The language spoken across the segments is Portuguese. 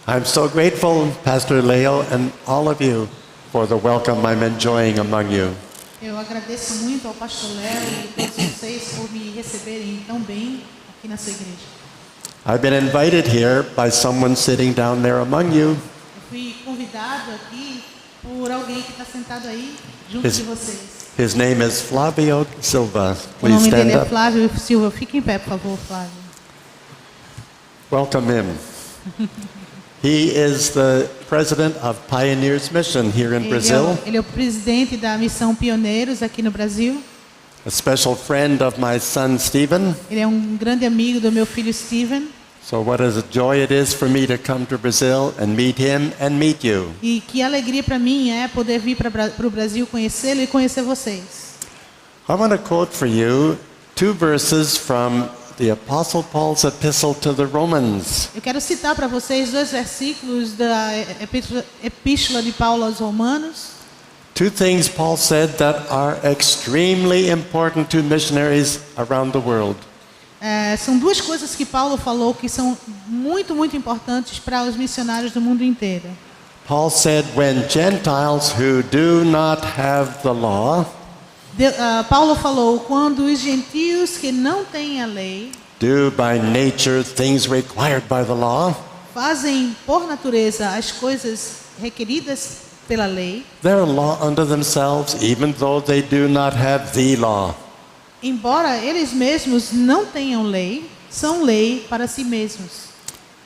I'm so grateful, Pastor Leo, and all of you for the welcome I'm enjoying among you. Eu agradeço muito ao pastor Léo e todos vocês por me receberem tão bem aqui na sua igreja. I've been invited here by someone sitting down there among you. Eu fui convidado aqui por alguém que está sentado aí junto de vocês. His name is Flavio Silva. O Please nome dele stand é up. Flávio Silva. Fique em pé, por favor, Flávio. Welcome him. He is the president of Pioneers Mission here in Brazil. Ele é o presidente da Missão Pioneiros aqui no Brasil. A special friend of my son Stephen. Ele é um grande amigo do meu filho Steven. So what a joy it is for me to come to Brazil and meet him and meet you. E que alegria para mim é poder vir para o Brasil conhecê-lo e conhecer vocês. I want to quote for you 2 verses from the Apostle Paul's epistle to the Romans. Eu quero citar para vocês 2 versículos da Epístola de Paulo aos Romanos. 2 things Paul said that are extremely important to missionaries around the world. São 2 coisas que Paulo falou que são muito, muito importantes para os missionários do mundo inteiro. Paul said, when Gentiles who do not have the law Paulo falou, quando os gentios que não têm a lei do by nature things required by the law, fazem por natureza as coisas requeridas pela lei, they're law unto themselves, even though they do not have the law. embora eles mesmos não tenham lei, são lei para si mesmos.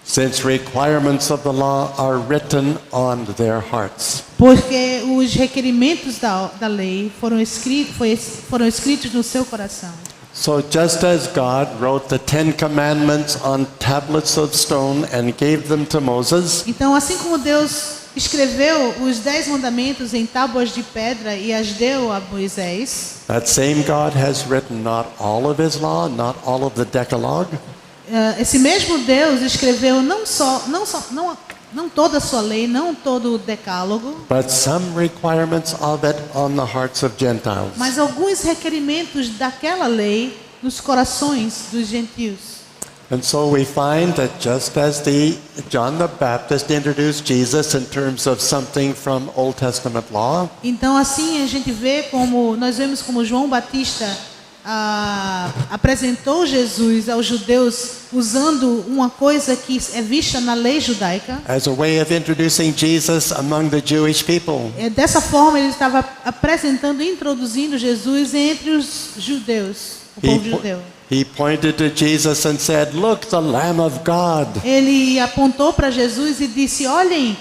Since requirements of the law are written on their hearts. Porque os requerimentos da lei foram escritos no seu coração. So just as God wrote the 10 commandments on tablets of stone and gave them to Moses, Então, assim como Deus escreveu os 10 mandamentos em tábuas de pedra e as deu a Moisés, that same God has written not all of his law, not all of the Decalogue, esse mesmo Deus escreveu não toda a sua lei, não todo o decálogo, but some requirements of it on the hearts of Gentiles. mas alguns requerimentos daquela lei nos corações dos gentios. And so we find that just as John the Baptist introduced Jesus in terms of something from Old Testament law, Então assim nós vemos como João Batista apresentou Jesus aos judeus usando uma coisa que é vista na lei judaica. as a way of introducing Jesus among the Jewish people, Dessa forma ele estava introduzindo Jesus entre os judeus, o povo judeu. he pointed to Jesus and said, "Look, the Lamb of God, Ele apontou para Jesus e disse: olhem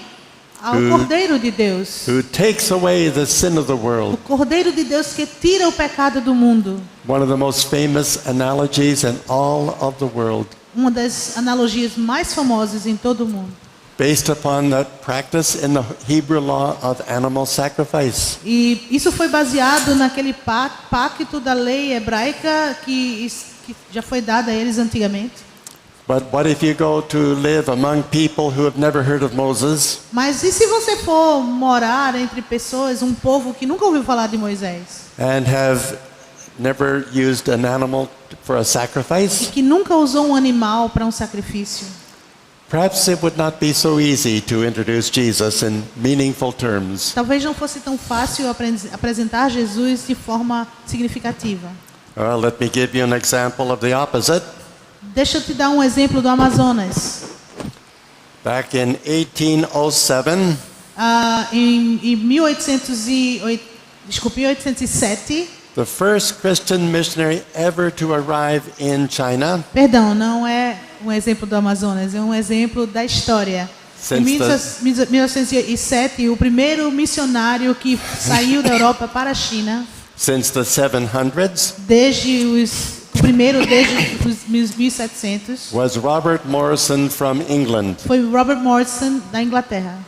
ao Cordeiro de Deus. who takes away the sin of the O world." Cordeiro de Deus que tira o pecado do mundo. One of the most famous analogies in all of the world, Uma das analogias mais famosas em todo o mundo. based upon the practice in the Hebrew law of animal sacrifice. E isso foi baseado naquele pacto da lei hebraica que já foi dado a eles antigamente. But what if you go to live among people who have never heard of Moses? Mas e se você for morar entre pessoas, um povo que nunca ouviu falar de Moisés? And have never used an animal for a E sacrifice? que nunca usou um animal para um sacrifício? Perhaps it would not be so easy to introduce Jesus in meaningful terms. Talvez não fosse tão fácil apresentar Jesus de forma significativa. Well, let me give you an example of the opposite. Deixa eu te dar um exemplo do Amazonas. Back in 1807, Em 1807, the first Christian missionary ever to arrive in China, perdão, não é um exemplo do Amazonas, é um exemplo da história. Em 1907, o primeiro missionário que saiu da Europa para a China, since the 700s, desde os 1700, was Robert Morrison from England. foi Robert Morrison da Inglaterra.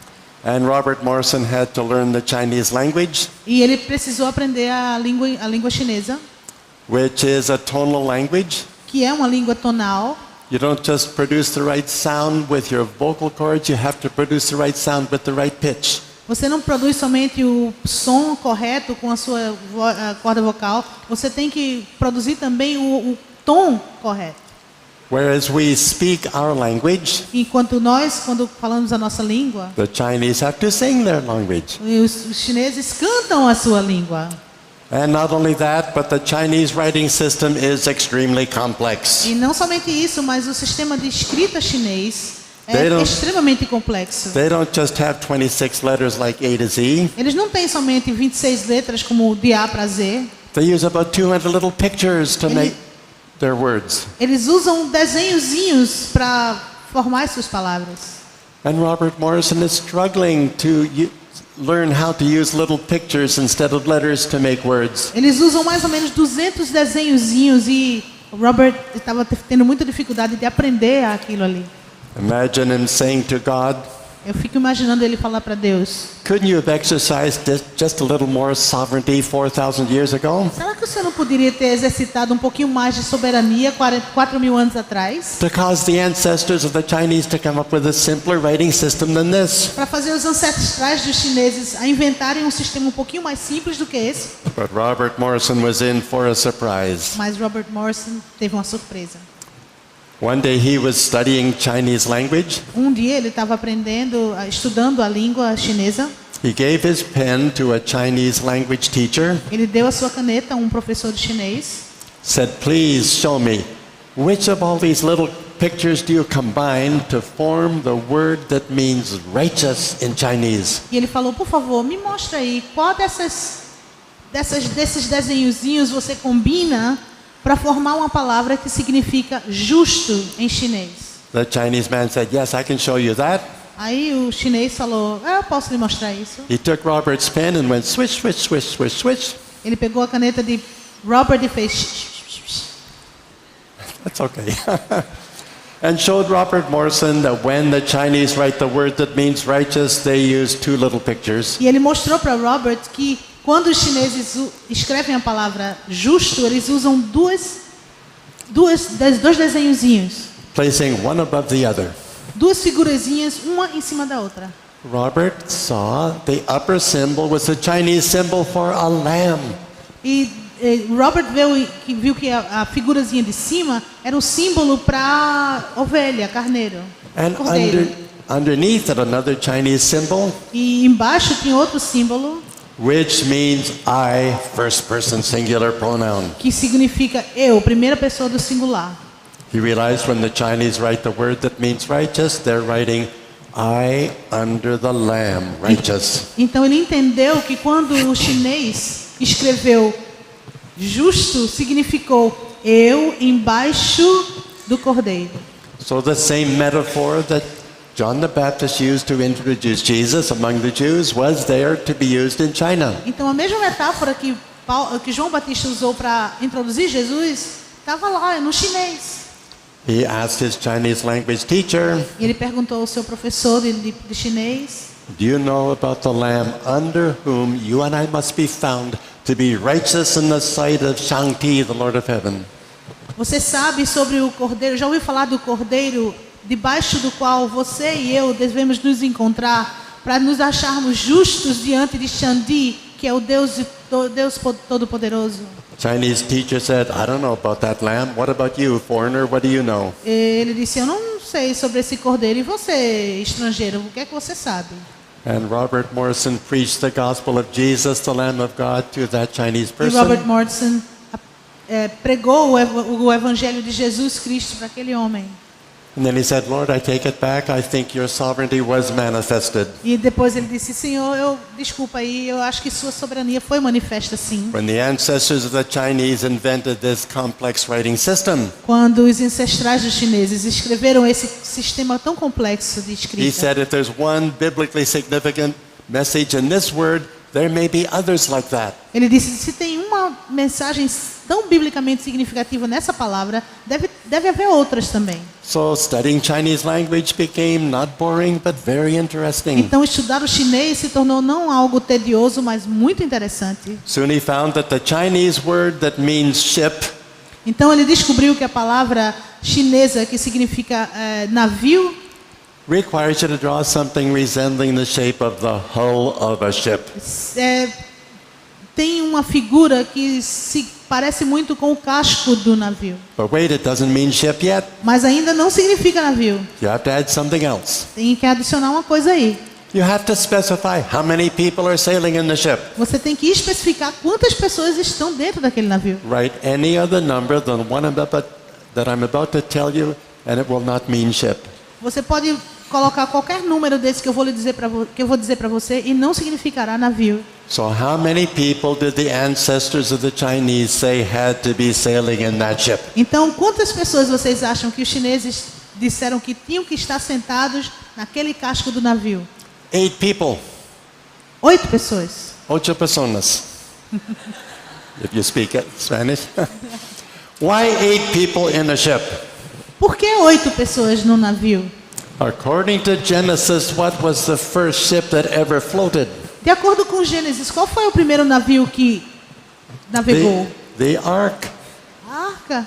And Robert Morrison had to learn the Chinese language, E ele precisou aprender a língua chinesa, which is a tonal language. que é uma língua tonal. You don't just produce the right sound with your vocal cords, you have to produce the right sound with the right pitch. Você não produz somente o som correto com a sua corda vocal, você tem que produzir também o tom correto. Whereas we speak our language, Enquanto nós, quando falamos a nossa língua, the Chinese have to sing their language. os chineses cantam a sua língua. And not only that, but the Chinese writing system is extremely complex. E não somente isso, mas o sistema de escrita chinês They é don't- extremamente complexo. They don't just have 26 letters like A to Z. Eles não têm somente 26 letras como de A para Z. They use about 200 little pictures to make their words. Eles usam desenhozinhos para formar as suas palavras. And Robert Morrison is struggling to learn how to use little pictures instead of letters to make words. Eles usam mais ou menos 200 desenhozinhos e o Robert estava tendo muita dificuldade de aprender aquilo ali. Imagine him saying to God, Eu fico imaginando ele falar para Deus: couldn't you have exercised just a little more sovereignty 4,000 years ago será que você não poderia ter exercitado um pouquinho mais de soberania 4.000 anos atrás? to cause the ancestors of the Chinese to come up with a simpler writing system than this? Para fazer os ancestrais dos chineses a inventarem um sistema um pouquinho mais simples do que esse. But Robert Morrison was in for a surprise. Mas Robert Morrison teve uma surpresa. One day he was studying Chinese language. Um dia ele estava estudando a língua chinesa. He gave his pen to a Chinese language teacher, Ele deu a sua caneta a um professor de chinês. said, please show me which of all these little pictures do you combine to form the word that means righteous in Chinese? E ele falou: por favor, me mostra aí qual desses desenhozinhos você combina para formar uma palavra que significa justo em chinês. The Chinese man said, yes, I can show you that. Aí o chinês falou: eu posso lhe mostrar isso. He took Robert's pen and went swish, swish, swish, swish, swish. Ele pegou a caneta de Robert e fez That's okay. And showed Robert Morrison that when the Chinese write the word that means righteous, they use two little pictures. e ele mostrou para Robert que quando os chineses escrevem a palavra justo, eles usam dois desenhozinhos, Placing one above the other. duas figurazinhas, uma em cima da outra. Robert saw the upper symbol was the Chinese symbol for a lamb. E Robert viu que a figurazinha de cima era o símbolo para ovelha, carneiro, And cordeiro. underneath it, another Chinese symbol, E embaixo tinha outro símbolo which means I, first person singular pronoun. que significa eu, primeira pessoa do singular. He realized when the Chinese write the word that means righteous, they're writing I under the lamb, righteous. Então ele entendeu que quando o chinês escreveu justo, significou eu embaixo do cordeiro. So the same metaphor that John the Baptist used to introduce Jesus among the Jews was there to be used in China. Então a mesma metáfora que João Batista usou para introduzir Jesus estava lá no chinês. He asked his Chinese language teacher, E ele perguntou ao seu professor de chinês: do you know about the lamb under whom you and I must be found to be righteous in the sight of Shang-Ti, the Lord of Heaven? você sabe sobre o cordeiro? Já ouviu falar do cordeiro debaixo do qual você e eu devemos nos encontrar para nos acharmos justos diante de Shang-Ti, que é o Deus Todo-Poderoso? Chinese teacher said, I don't know about that lamb. What about you, foreigner? What do you know? Ele disse: eu não sei sobre esse cordeiro. E você, estrangeiro, o que é que você sabe? And Robert Morrison preached the gospel of Jesus, the Lamb of God, to that Chinese E person. Robert Morrison pregou o evangelho de Jesus Cristo para aquele homem. And then he said, Lord, I take it back. I think your sovereignty was manifested. E depois ele disse: Senhor, desculpa aí, eu acho que sua soberania foi manifesta sim. When the ancestors of the Chinese invented this complex writing system, Quando os ancestrais dos chineses escreveram esse sistema tão complexo de he escrita, said, if there's one biblically significant message in this word, there may be others like that. ele disse: se tem uma mensagem tão biblicamente significativa nessa palavra, deve haver outras também. So studying Chinese language became not boring, but very interesting. Então estudar o chinês se tornou não algo tedioso, mas muito interessante. Soon he found that the Chinese word that means ship Então ele descobriu que a palavra chinesa que significa navio requires you to draw something resembling the shape of the hull of a ship. tem uma figura que se parece muito com o casco do navio. But wait, it doesn't mean ship yet. Mas ainda não significa navio. You have to add something else. Tem que adicionar uma coisa aí. You have to specify how many people are sailing in the ship. Você tem que especificar quantas pessoas estão dentro daquele navio. Write any other number than one that I'm about to tell you, and it will not mean ship. Você pode colocar qualquer número desse que eu vou dizer para você e não significará navio. So how many people did the ancestors of the Chinese say had to be sailing in that ship? Então, quantas pessoas vocês acham que os chineses disseram que tinham que estar sentados naquele casco do navio? 8 people. 8 pessoas. 8 personas. If you speak Spanish. Why 8 people in a ship? Por que 8 pessoas no navio? According to Genesis, what was the first ship that ever floated? De acordo com Gênesis, qual foi o primeiro navio que navegou? The ark. A arca.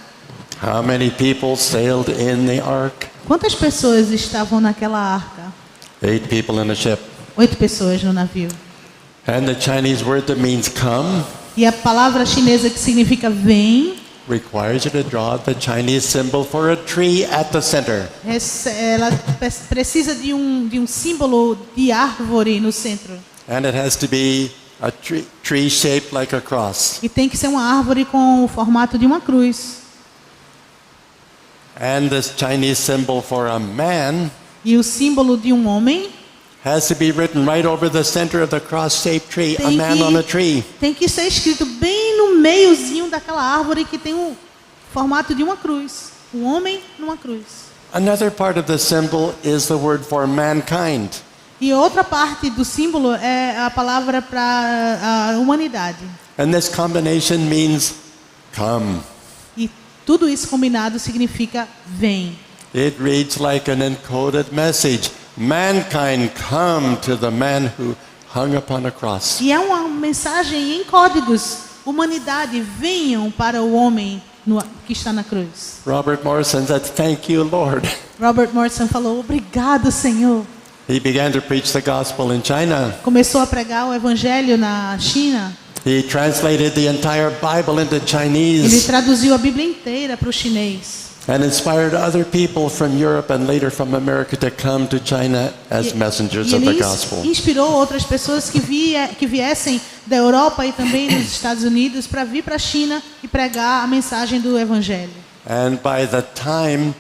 How many people sailed in the ark? Quantas pessoas estavam naquela arca? 8 people in a ship. 8 pessoas no navio. And the Chinese word that means come E a palavra chinesa que significa vem, requires you to draw the Chinese symbol for a tree at the center. ela precisa de um símbolo de árvore no centro. And it has to be a tree shaped like a cross. E tem que ser uma árvore com o formato de uma cruz. And this Chinese symbol for a man E o símbolo de um homem has to be written right over the center of the cross-shaped tree, a man on a tree. tem que ser escrito bem no meiozinho daquela árvore que tem o formato de uma cruz. Um homem numa cruz. Another part of the symbol is the word for mankind. E outra parte do símbolo é a palavra para a humanidade. And this combination means come. E tudo isso combinado significa vem. It reads like an encoded message. Mankind, come to the man who hung upon a cross. E é uma mensagem em códigos. Humanidade, venham para o homem que está na cruz. Robert Morrison said, "Thank you, Lord." Robert Morrison falou, obrigado, Senhor. He began to preach the gospel in China. Começou a pregar o evangelho na China. He translated the entire Bible into Ele Chinese traduziu a Bíblia inteira para o chinês. and inspired other people from Europe and later from America to come to China as messengers E of the ele gospel. inspirou outras pessoas que viessem da Europa e também dos Estados Unidos para vir para a China e pregar a mensagem do evangelho. And by the time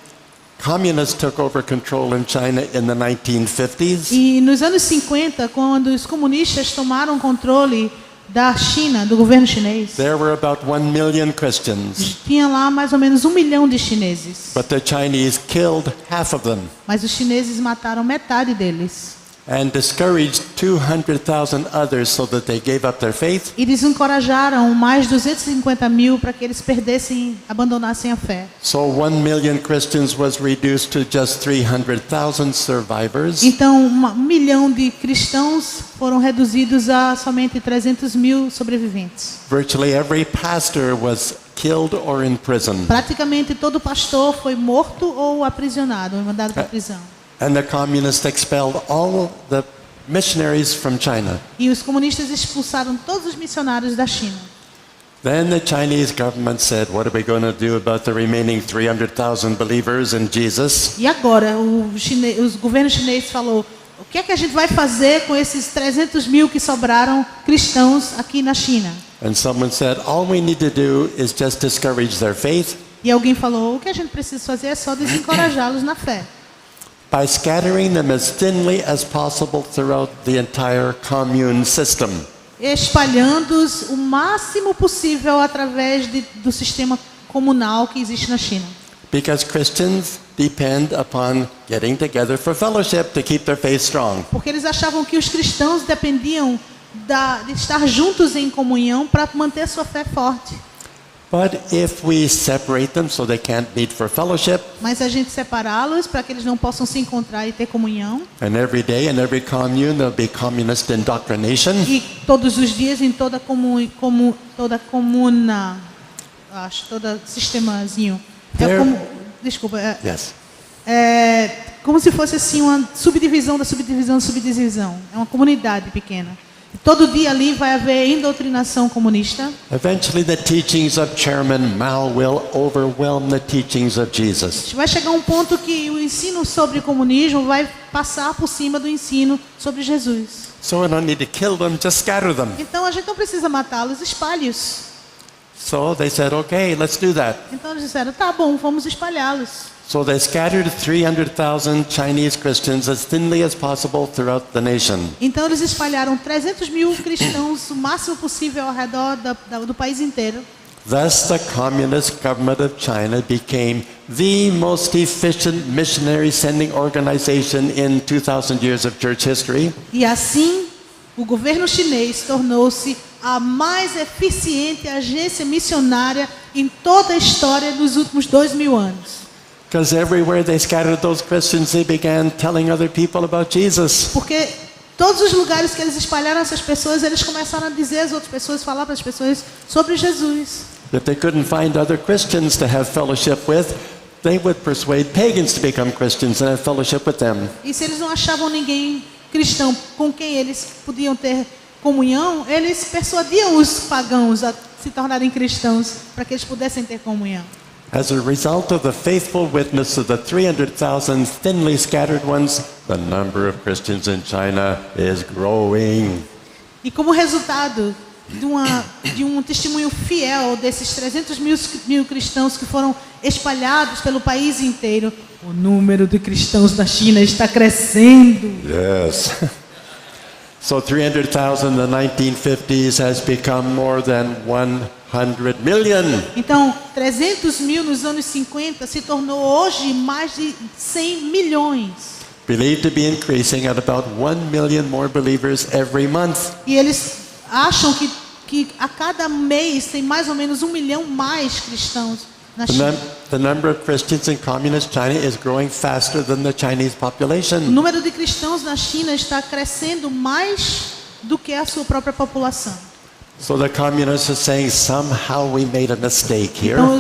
communists took over control in China in the 1950s, E nos anos 50, quando os comunistas tomaram controle da China, do governo chinês, there were about 1 million Christians, tinha lá mais ou menos 1 milhão de chineses. but the Chinese killed half of them Mas os chineses mataram metade deles. and discouraged 200,000 others so that they gave up their faith. E desencorajaram mais 250 mil para que eles abandonassem a fé. So 1 million Christians was reduced to just 300,000 survivors. Então, 1 milhão de cristãos foram reduzidos a somente 300 mil sobreviventes. Virtually every pastor was killed or in prison. Praticamente todo pastor foi morto ou aprisionado, ou mandado para a prisão. And the communists expelled all the missionaries from China. E os comunistas expulsaram todos os missionários da China. Then the Chinese government said, what are we going to do about the remaining 300,000 believers in Jesus? E agora o governo chinês falou, o que é que a gente vai fazer com esses 300 mil que sobraram cristãos aqui na China? And someone said, all we need to do is just discourage their faith E alguém falou, o que a gente precisa fazer é só desencorajá-los na fé. by scattering them as thinly as possible throughout the entire commune system. Espalhando-os o máximo possível através do sistema comunal que existe na China. Because Christians depend upon getting together for fellowship to keep their faith strong. Porque eles achavam que os cristãos dependiam de estar juntos em comunhão para manter a sua fé forte. But if we separate them so they can't meet for fellowship, Mas a gente separá-los para que eles não possam se encontrar e ter comunhão. and every day in every commune there'll be communist indoctrination, E todos os dias em toda comuna, acho, todo sistemazinho. Desculpa, yes, como se fosse assim uma subdivisão da subdivisão da subdivisão. É uma comunidade pequena. E todo dia ali vai haver indoutrinação comunista. Eventually, the teachings of Chairman Mao will overwhelm the teachings of Jesus. Vai chegar um ponto que o ensino sobre comunismo vai passar por cima do ensino sobre Jesus. So we don't need to kill them, just scatter them. Então a gente não precisa matá-los, espalhe-os. So they said, okay, let's do that. Então eles disseram, tá bom, vamos espalhá-los. So they scattered 300,000 Chinese Christians as thinly as possible throughout the nation. Então eles espalharam 300 mil cristãos o máximo possível ao redor do país inteiro. Thus, the communist government of China became the most efficient missionary sending organization in 2,000 years of church history. E assim, o governo chinês tornou-se a mais eficiente agência missionária em toda a história dos últimos 2000 anos. Because everywhere they scattered those Christians, they began telling other people about Jesus. Porque todos os lugares que eles espalharam essas pessoas, eles começaram a dizer às outras pessoas, falar para as pessoas sobre Jesus. If they couldn't find other Christians to have fellowship with, they would persuade pagans to become Christians and have fellowship with them. E se eles não achavam ninguém cristão com quem eles podiam ter comunhão, eles persuadiam os pagãos a se tornarem cristãos para que eles pudessem ter comunhão. As a result of the faithful witness of the 300,000 thinly scattered ones, the number of Christians in China is growing. E como resultado de um testemunho fiel desses 300 mil cristãos que foram espalhados pelo país inteiro, o número de cristãos na China está crescendo. Yes. So 300,000 in the 1950s has become more than 100 million. Então, 300 mil nos anos 50 se tornou hoje mais de 100 milhões. Believed to be increasing at about 1 million more believers every month. E eles acham que a cada mês tem mais ou menos 1 milhão mais cristãos na China. The number of Christians in communist China is growing faster than the Chinese O population. número de cristãos na China está crescendo mais do que a sua própria população. So the communists are saying somehow we made a mistake here. Então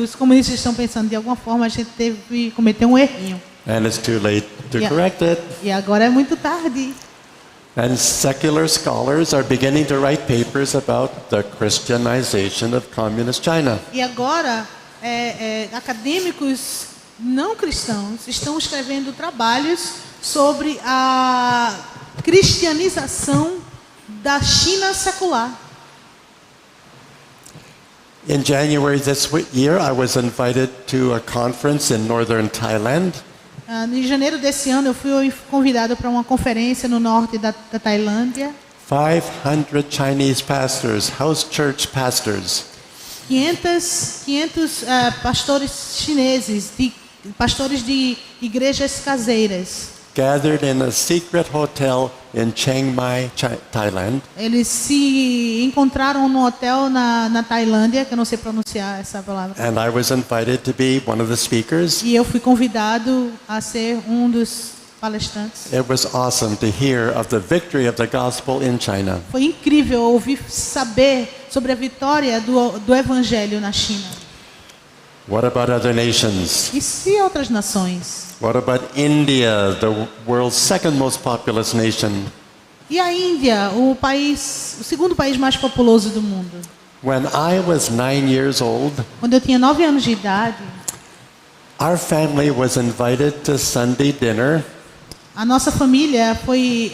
os comunistas estão pensando, de alguma forma a gente teve que cometer um errinho. And it's too late to Yeah. correct it. E agora é muito tarde. And secular scholars are beginning to write papers about the Christianization of communist China. E agora acadêmicos não cristãos estão escrevendo trabalhos sobre a cristianização da China secular. In January this year, I was invited to a conference in northern Thailand. Em janeiro desse ano eu fui convidado para uma conferência no norte da Tailândia. 500 Chinese pastors, house church pastors, 500 pastores chineses, pastores de igrejas caseiras. gathered in a secret hotel in Chiang Mai, Thailand. Eles se encontraram no hotel na Tailândia, que eu não sei pronunciar essa palavra. And I was invited to be one of the speakers. E eu fui convidado a ser um dos palestrantes. It was awesome to hear of the victory of the gospel in China. Foi incrível ouvir saber sobre a vitória do evangelho na China. What about other nations? E se outras nações? What about India, the world's second most populous nation? E a Índia, o segundo país mais populoso do mundo? When I was 9 years old, Quando eu tinha 9 anos de idade, our family was invited to Sunday dinner a nossa família foi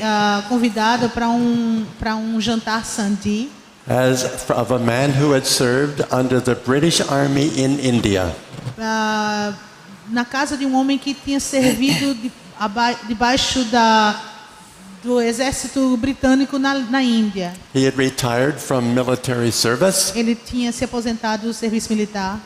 convidada para um jantar Sunday of a man who had served under the British Army in India. Na casa de um homem que tinha servido debaixo do exército britânico na Índia. He had retired from military service Ele tinha se aposentado do serviço militar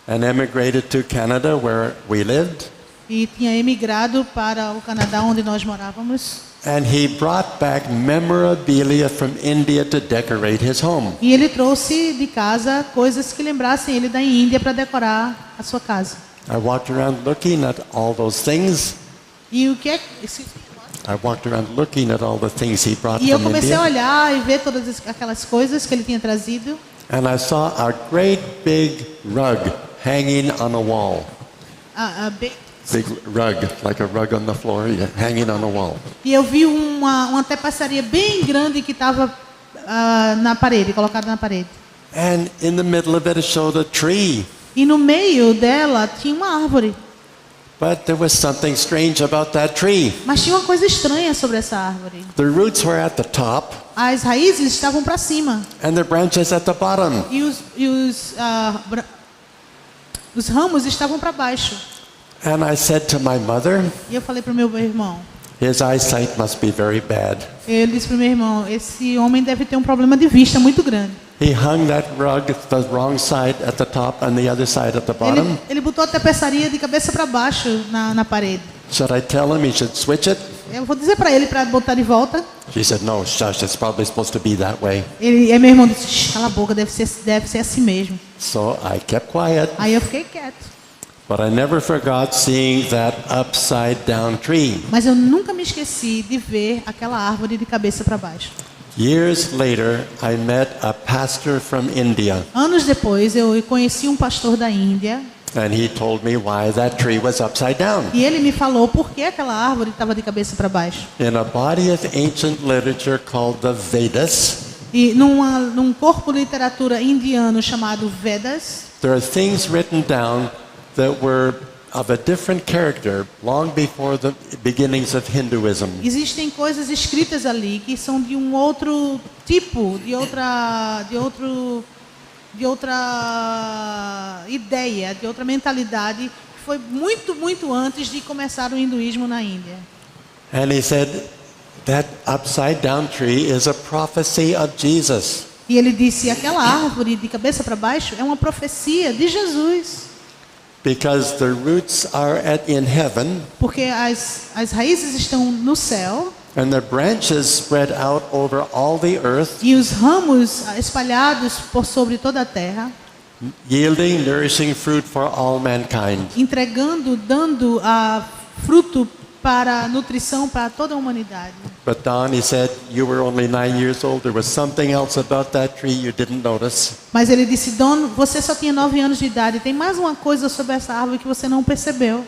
and emigrated to Canada, where we lived. e tinha emigrado para o Canadá, onde nós morávamos. And he brought back memorabilia from India to decorate his home. E ele trouxe de casa coisas que lembrassem ele da Índia para decorar a sua casa. I walked around looking at all those things. E o que é I walked around looking at all the things he brought E eu from comecei a India. olhar e ver todas aquelas coisas que ele tinha trazido. And I saw a great big rug hanging on a wall. big rug, like a rug on the floor, hanging on the wall. E eu vi uma tapeçaria bem grande que estava na parede, colocada na parede. And in the middle of it, it showed a tree. E no meio dela tinha uma árvore. But there was something strange about that tree. Mas tinha uma coisa estranha sobre essa árvore. The roots were at the top, As raízes estavam para cima. and the branches at the bottom. E os ramos estavam para baixo. And I said to my mother, E eu falei para o meu irmão. his eyesight must be very bad. Ele disse para o meu irmão, esse homem deve ter um problema de vista muito grande. He hung that rug the wrong side at the top and the other side at the bottom. Ele botou a tapeçaria de cabeça para baixo na parede. Should I tell him he should switch it? Eu vou dizer para ele para botar de volta. She said, no, shush, it's probably supposed to be that way. Meu irmão disse, "Shh, cala a boca, deve ser assim mesmo." So I kept quiet, Aí eu fiquei quieto. but I never forgot seeing that upside down tree. Mas eu nunca me esqueci de ver aquela árvore de cabeça para baixo. Years later, I met a pastor from India, Anos depois, eu conheci um pastor da Índia and he told me why that tree was upside down. e ele me falou por que aquela árvore estava de cabeça para baixo. In a body of ancient literature called the Vedas, E num corpo de literatura indiano chamado Vedas, there are things written down that were of a different character long before the beginnings of Hinduism. existem coisas escritas ali que são de um outro tipo, de outra ideia, de outra mentalidade, que foi muito, muito antes de começar o hinduísmo na Índia. And he said that upside down tree is a prophecy of Jesus. E ele disse, aquela árvore de cabeça para baixo é uma profecia de Jesus. Because the roots are in heaven, Porque as raízes estão no céu and the branches spread out over all the earth, e os ramos espalhados por sobre toda a terra, yielding nourishing fruit for all mankind. dando fruto para nutrição para toda a humanidade. But Don, he said, you were only 9 years old. There was something else about that tree you didn't notice. Mas ele disse, Don, você só tinha 9 anos de idade. Tem mais uma coisa sobre essa árvore que você não percebeu.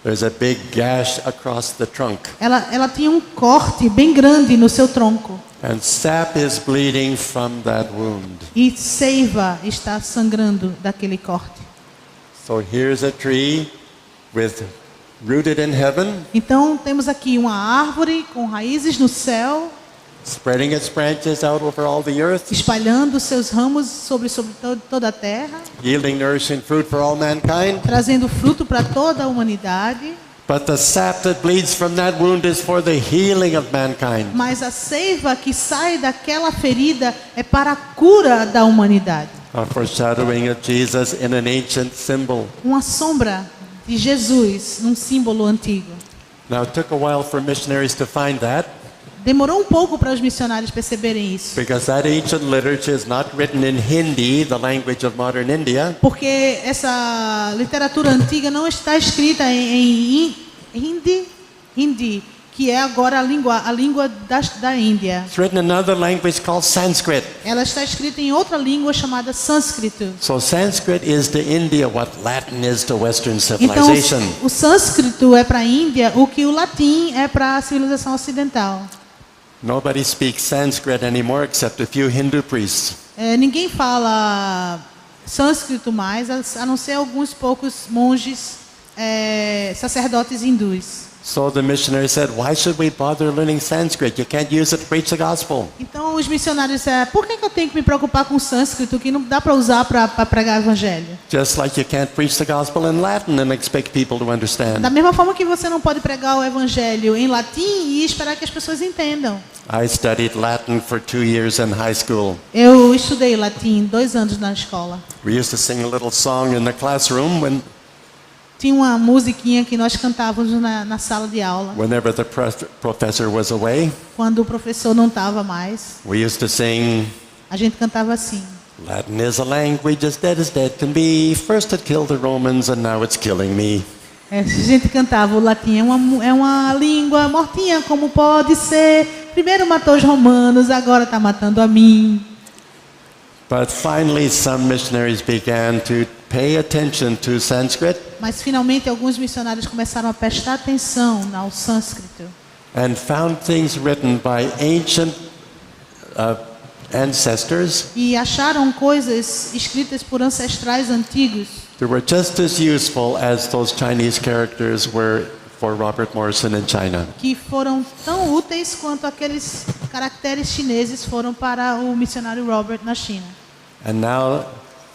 There's a big gash across the trunk, Ela tinha um corte bem grande no seu tronco. and sap is bleeding from that wound. E seiva está sangrando daquele corte. So here's a tree rooted in heaven, Então temos aqui uma árvore com raízes no céu, spreading its branches out over all the earth, espalhando seus ramos sobre toda a terra, yielding nourishing fruit for all mankind. trazendo fruto para toda a humanidade. But the sap that bleeds from that wound is for the healing of mankind. Mas a seiva que sai daquela ferida é para a cura da humanidade. A foreshadowing of Jesus in an ancient symbol. Uma sombra de Jesus num símbolo antigo. Now, it took a while for missionaries to find that, Demorou um pouco para os missionários perceberem isso. because that ancient literature is not written in Hindi, the language of modern India. Porque essa literatura antiga não está escrita em Hindi, que é agora a língua da Índia. It's written in another language called Sanskrit. Ela está escrita em outra língua chamada sânscrito. So Sanskrit is to India what Latin is to Western Então, civilization. o sânscrito é para a Índia o que o latim é para a civilização ocidental. Nobody speaks Sanskrit anymore except a few Hindu priests. Ninguém fala sânscrito mais, a não ser alguns poucos monges, sacerdotes hindus. So the missionary said, why should we bother learning Sanskrit? You can't use it to preach the gospel. Então os missionários disseram, por que eu tenho que me preocupar com o sânscrito que não dá para usar para pregar o evangelho? Just like you can't preach the gospel in Latin and expect people to understand. Da mesma forma que você não pode pregar o evangelho em latim e esperar que as pessoas entendam. I studied Latin for 2 years in high school. Eu estudei latim 2 anos na escola. We used to sing a little song in the classroom Tinha uma musiquinha que nós cantávamos na sala de aula, whenever the professor was away. quando o professor não estava mais. We used to sing, A gente cantava assim. Latin is a language as dead can be. First it killed the Romans and now it's killing me. A gente cantava, o latim é uma língua mortinha, como pode ser. Primeiro matou os romanos, agora está matando a mim. But finally some missionaries began to pay attention to Sanskrit. Mas finalmente alguns missionários começaram a prestar atenção ao sânscrito and found things written by ancient ancestors e acharam coisas escritas por ancestrais antigos that were just as useful as those Chinese characters were for Robert Morrison in China. que foram tão úteis quanto aqueles caracteres chineses foram para o missionário Robert na China. And now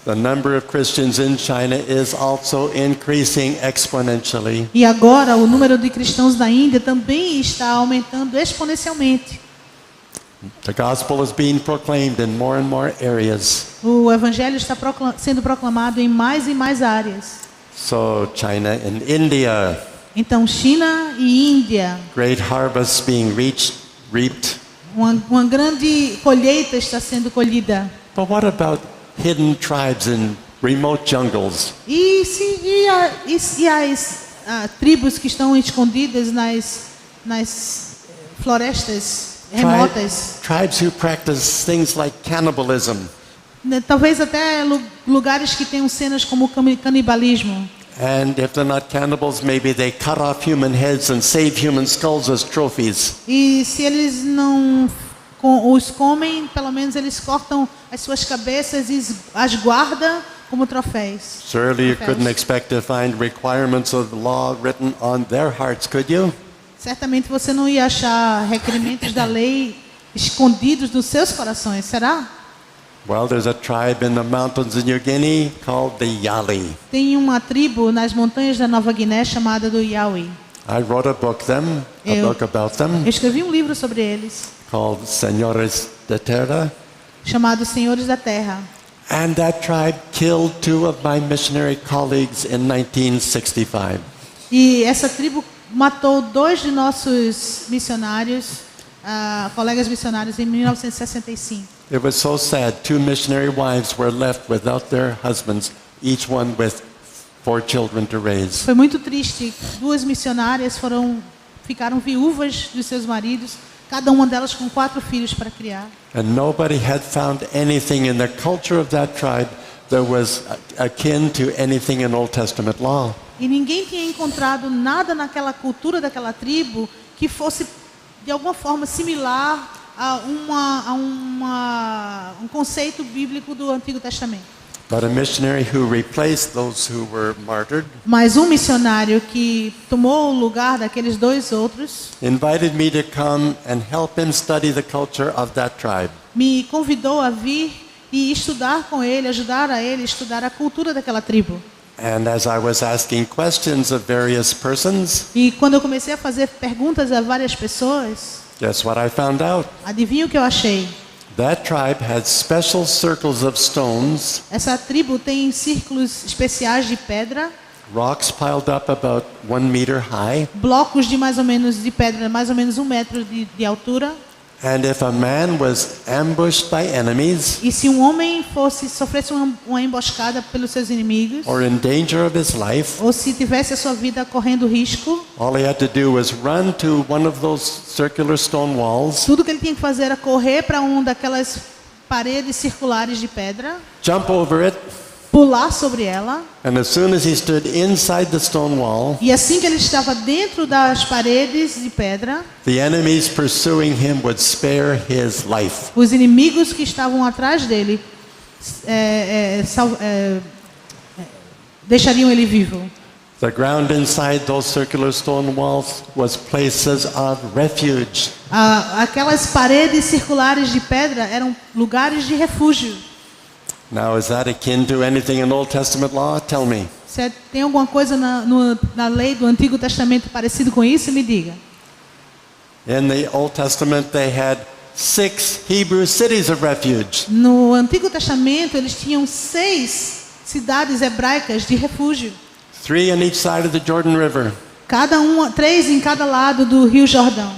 the number of Christians in China is also increasing exponentially. E agora o número de cristãos da Índia também está aumentando exponencialmente. The gospel is being proclaimed in more and more areas. O evangelho está sendo proclamado em mais áreas. So China and India, Então, China e Índia, great harvests being reaped. uma grande colheita está sendo colhida. But what about hidden tribes in remote jungles? E as tribos que estão escondidas nas florestas remotas? Tribes who practice things like cannibalism. Talvez até lugares que tenham cenas como canibalismo. And if they're not cannibals, maybe they cut off human heads and save human skulls as trophies. E se eles não os comem, pelo menos eles cortam as suas cabeças e as guardam como troféus. Surely you couldn't expect to find requirements of the law written on their hearts, could you? Certamente você não ia achar requerimentos da lei escondidos nos seus corações, será? Well, there's a tribe in the mountains in New Guinea called the Yali. Tem uma tribo nas montanhas da Nova Guiné chamada do Yawi. I wrote a book about them Eu escrevi um livro sobre eles, called Senhores da Terra. chamado Senhores da Terra. And that tribe killed 2 of my missionary colleagues in 1965. E essa tribo matou 2 de nossos missionários, colegas missionários, em 1965. It was so sad. 2 missionary wives were left without their husbands, each one with 4 children to raise. Foi muito triste. 2 missionárias ficaram viúvas dos seus maridos, cada uma delas com 4 filhos para criar. And nobody had found anything in the culture of that tribe that was akin to anything in Old Testament law. E ninguém tinha encontrado nada naquela cultura daquela tribo que fosse de alguma forma similar a um conceito bíblico do Antigo Testamento. But a missionary who replaced those who were martyred Mas um missionário que tomou o lugar daqueles 2 outros invited me to come and help him study the culture of that tribe. me convidou a vir e estudar com ele, ajudar a ele a estudar a cultura daquela tribo. And as I was asking questions of various persons, E quando eu comecei a fazer perguntas a várias pessoas, guess what I found out? adivinha o que eu achei? That tribe had special circles of stones, Essa tribo tem círculos especiais de pedra, rocks piled up about 1 meter high. blocos de mais ou menos de pedra, mais ou menos 1 metro de altura. And if a man was ambushed by enemies E se um homem sofresse uma emboscada pelos seus inimigos, or in danger of his life, ou se tivesse a sua vida correndo risco, all he had to do was run to one of those circular stone walls, tudo que ele tinha que fazer era correr para uma daquelas paredes circulares de pedra, jump over it, pular sobre ela, and as soon as he stood inside the stone wall, e assim que ele estava dentro das paredes de pedra, the enemies pursuing him would spare his life. os inimigos que estavam atrás dele deixariam ele vivo. The ground inside those circular stone walls was places of refuge. Aquelas paredes circulares de pedra eram lugares de refúgio. Now, is that akin to anything in Old Testament law? Tell me. Se tem alguma coisa na lei do Antigo Testamento parecido com isso, me diga. In the Old Testament, they had 6 Hebrew cities of refuge. No Antigo Testamento, eles tinham 6 cidades hebraicas de refúgio. 3 on each side of the Jordan River. 3 em cada lado do Rio Jordão.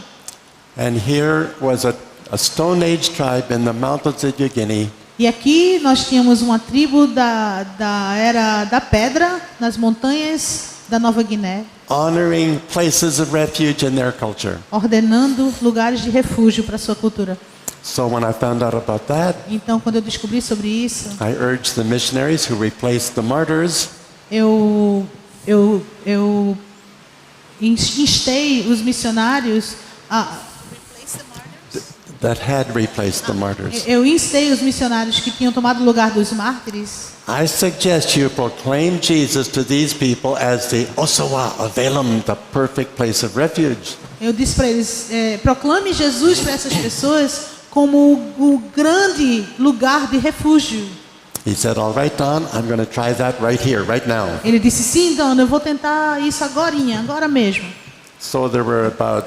And here was a Stone Age tribe in the mountains of New Guinea. E aqui nós tínhamos uma tribo da Era da Pedra, nas montanhas da Nova Guiné, Honoring places of refuge in their culture. ordenando lugares de refúgio para a sua cultura. So when I found out about that, Então, quando eu descobri sobre isso, I urged the missionaries who replaced the martyrs eu eu instei os missionários that had replaced the martyrs. eu instei os missionários que tinham tomado o lugar dos mártires. I suggest you proclaim Jesus to these people as the Osawa of Elam, the perfect place of refuge. Eu disse para eles, proclame Jesus para essas pessoas como o grande lugar de refúgio. He said, all right, Don, I'm going to try that right here, right now. Ele disse, sim, Dona, eu vou tentar isso agora mesmo. So there were about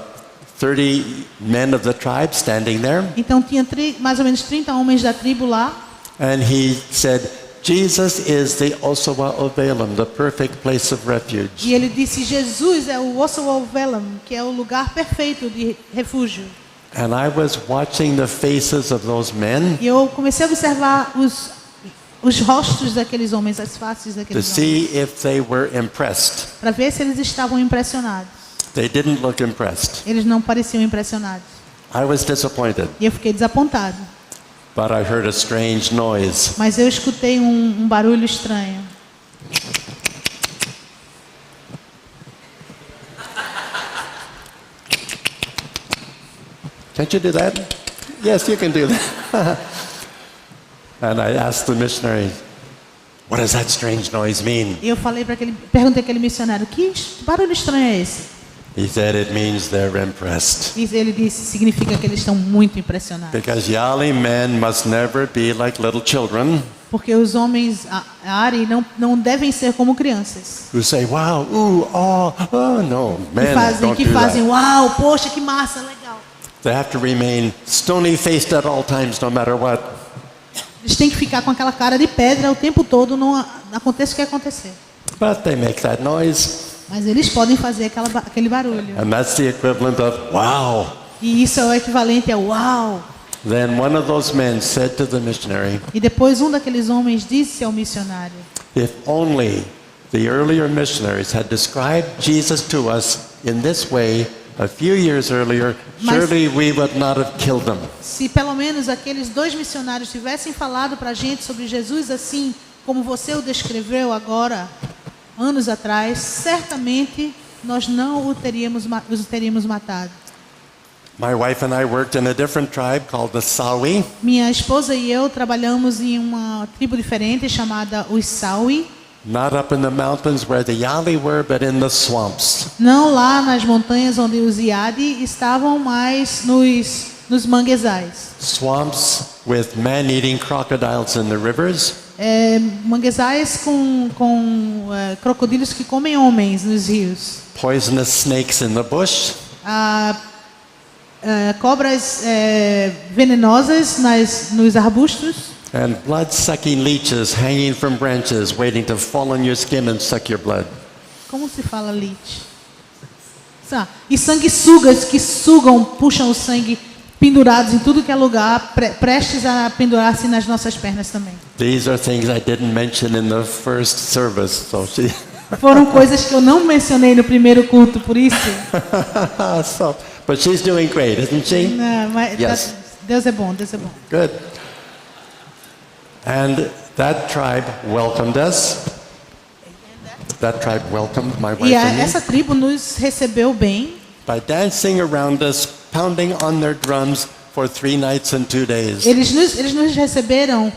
30 men of the tribe standing there. Então tinha mais ou menos 30 homens da tribo lá. And he said, Jesus is the Osawa of Elam, the perfect place of refuge. E ele disse, Jesus é o Osawa Velam, que é o lugar perfeito de refúgio. And I was watching the faces of those men E eu comecei a observar os rostos daqueles homens, as faces to daqueles homens, see if they were impressed. para ver se eles estavam impressionados. They didn't look impressed. Eles não pareciam impressionados. I was disappointed, E eu fiquei desapontado. but I heard a strange noise. Mas eu escutei um barulho estranho. Can't you do that? Yes, you can do that. And I asked the missionary, what does that strange noise mean? E eu perguntei àquele missionário, que barulho estranho é esse? He said it means they're impressed. E ele disse, significa que eles estão muito impressionados. Because Yali men must never be like little children Porque os homens Ari não devem ser como crianças. who say, wow, ooh, oh, no, men don't Que do fazem, that. uau, poxa, que massa, legal. They have to remain stony-faced at all times, no matter what. Eles têm que ficar com aquela cara de pedra o tempo todo, não aconteça o que acontecer. But they make that noise. Mas eles podem fazer aquele barulho. And that's the equivalent of, wow. E isso é o equivalente a uau. Then one of those men said to the missionary, E depois um daqueles homens disse ao missionário, if only the earlier missionaries had described Jesus to us in this way a few years earlier, surely we would not have killed them. se pelo menos aqueles 2 missionários tivessem falado para a gente sobre Jesus assim, como você o descreveu agora, anos atrás, certamente nós não os teríamos matado. My wife and I worked in a different tribe called the Sawi. Minha esposa e eu trabalhamos em uma tribo diferente chamada os Sawi. Not up in the mountains where the Yali were, but in the swamps. Não lá nas montanhas onde os Iadi estavam, mas nos manguezais. Swamps with man-eating crocodiles in the rivers. Manguezais com crocodilos que comem homens nos rios. Poisonous snakes in the bush. Cobras venenosas nos arbustos. And blood-sucking leeches hanging from branches, waiting to fall on your skin and suck your blood. Como se fala leech? E sanguessugas que puxam o sangue, pendurados em tudo que é lugar, prestes a pendurar-se nas nossas pernas também. These are things I didn't mention in the first service, so she. Foram coisas que eu não mencionei no primeiro culto, por isso. But she's doing great, isn't she? Não, mas Yes. Deus é bom, Deus é bom. Good. And that tribe welcomed us. That tribe welcomed my wife E and me essa tribo nos recebeu bem, by dancing around us, pounding on their drums for 3 nights and 2 days. eles nos receberam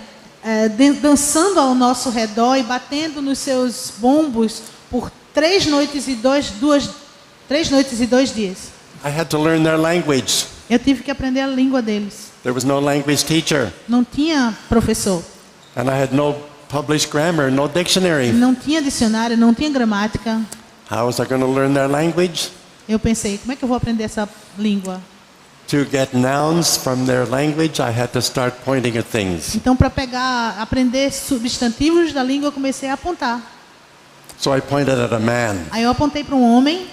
dançando ao nosso redor e batendo nos seus bombos por 3 noites e 2 dias. I had to learn their language. Eu tive que aprender a língua deles. There was no language teacher, Não tinha professor, and I had no published grammar, no dictionary. não tinha dicionário, não tinha gramática. How was I going to learn their language? Eu pensei, como é que eu vou aprender essa língua? To get nouns from their language, I had to start pointing at things. Então, para aprender substantivos da língua, eu comecei a apontar. So I pointed at a man. Aí eu apontei para um homem,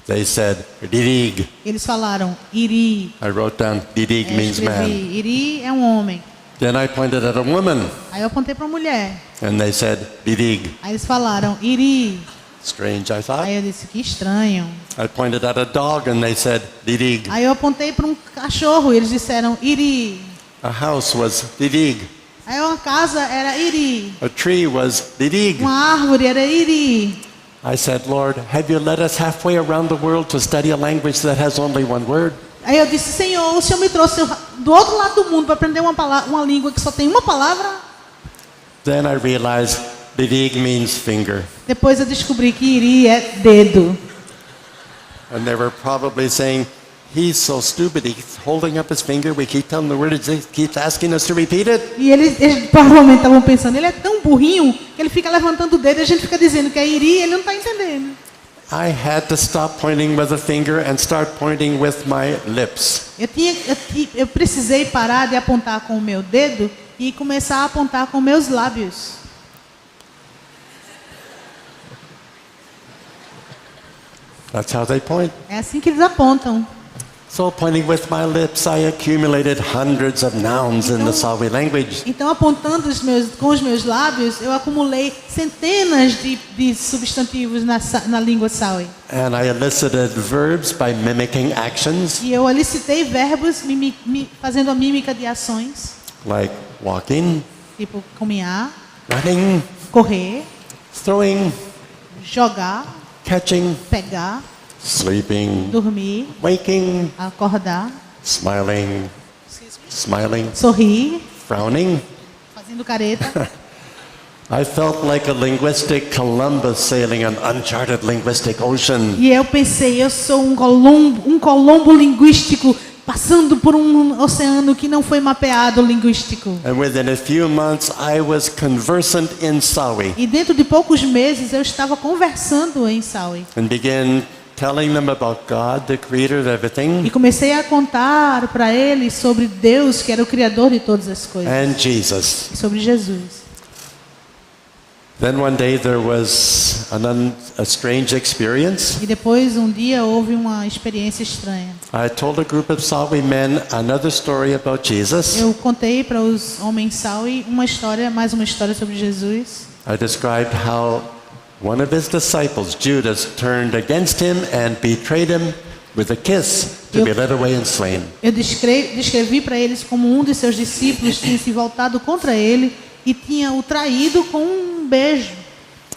They said, Didig. eles falaram, Iri. I wrote down Didig Eu means escrevi, man. Iri é um homem. Then I pointed at a woman, Aí eu apontei para uma mulher. and they said, Didig. Aí eles falaram, Iri. Strange, I thought. Aí eu disse, que estranho. I pointed at a dog, and they said, Didig. Aí eu apontei para um cachorro e eles disseram, Iri. A house was Didig. Aí uma casa era Iri. A tree was Didig. Uma árvore era Iri. I said, Lord, have you led us halfway around the world to study a language that has only one word? Aí eu disse, Senhor, o Senhor me trouxe do outro lado do mundo para aprender uma língua que só tem uma palavra? Then I realized bidig means finger. Depois eu descobri que iri é dedo. And they were probably saying, he's so stupid, he's holding up his finger, we keep telling the word, he keeps asking us to repeat it. E eles provavelmente estavam pensando, ele é tão burrinho que ele fica levantando o dedo e a gente fica dizendo que é iri e ele não está entendendo. I had to stop pointing with a finger and start pointing with my lips. Eu precisei parar de apontar com o meu dedo e começar a apontar com meus lábios. That's how they point. É assim que eles apontam. So pointing with my lips, I accumulated hundreds of nouns in the Sawi language. Então, apontando com os meus lábios, eu acumulei centenas de substantivos na língua Sawi. And I elicited verbs by mimicking actions, E eu elicitei verbos fazendo a mímica de ações, like walking, tipo caminhar, running, correr, throwing, jogar, catching, pegar, sleeping, dormir, waking, acordar, smiling, sorrir, frowning. fazendo careta. I felt like a linguistic Columbus sailing an uncharted linguistic ocean. E eu pensei, eu sou um colombo linguístico passando por um oceano que não foi mapeado linguístico. And within a few months, I was conversant in Sawi E dentro de poucos meses eu estava conversando em Sawi. and began telling them about God, the creator of everything, E comecei a contar para eles sobre Deus, que era o criador de todas as coisas, and Jesus. e sobre Jesus. Then one day there was a strange experience. E depois um dia houve uma experiência estranha. I told a group of Sawi men another story about Jesus. Eu contei para os homens Sawi mais uma história sobre Jesus. I described how one of his disciples, Judas, turned against him and betrayed him with a kiss to be led away and slain. Eu descrevi para eles como um de seus discípulos tinha se voltado contra ele e tinha o traído com um beijo.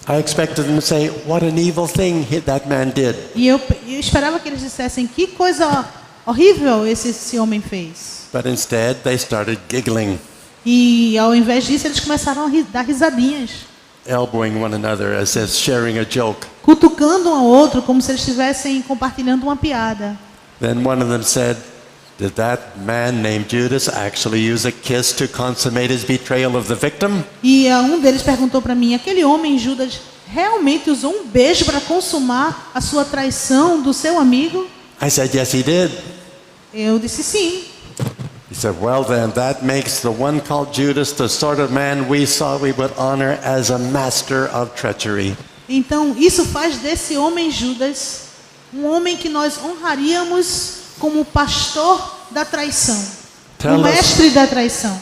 I expected them to say, what an evil thing that man did. E eu esperava que eles dissessem que coisa horrível esse homem fez. But instead, they started giggling, E ao invés disso, eles começaram a dar risadinhas, elbowing one another as if sharing a joke. cutucando um ao outro como se eles estivessem compartilhando uma piada. Then one of them said, did that man named Judas actually use a kiss to consummate his betrayal of the victim? E um deles perguntou para mim, aquele homem Judas realmente usou um beijo para consumar a sua traição do seu amigo? I said, yes, he did. Eu disse sim. He said, well then, that makes the one called Judas the sort of man we saw we would honor as a master of treachery. Então, isso faz desse homem Judas um homem que nós honraríamos como pastor da traição, o mestre da traição.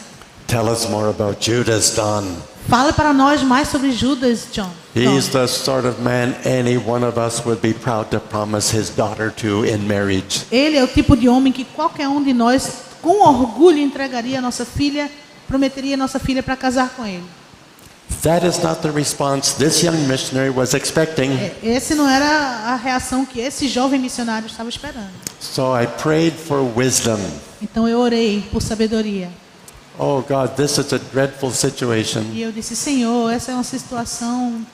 Tell us more about Judas, Don. Fala para nós mais sobre Judas, John. He's the sort of man any one of us would be proud to promise his daughter to in marriage. Ele é o tipo de homem que qualquer um de nós, com orgulho, entregaria a nossa filha, prometeria a nossa filha para casar com ele. That is not the response this young missionary was expecting. Esse não era a reação que esse jovem missionário estava esperando. So I prayed for wisdom. Então eu orei por sabedoria. Oh God, this is a dreadful situation. E eu disse, Senhor, essa é uma situação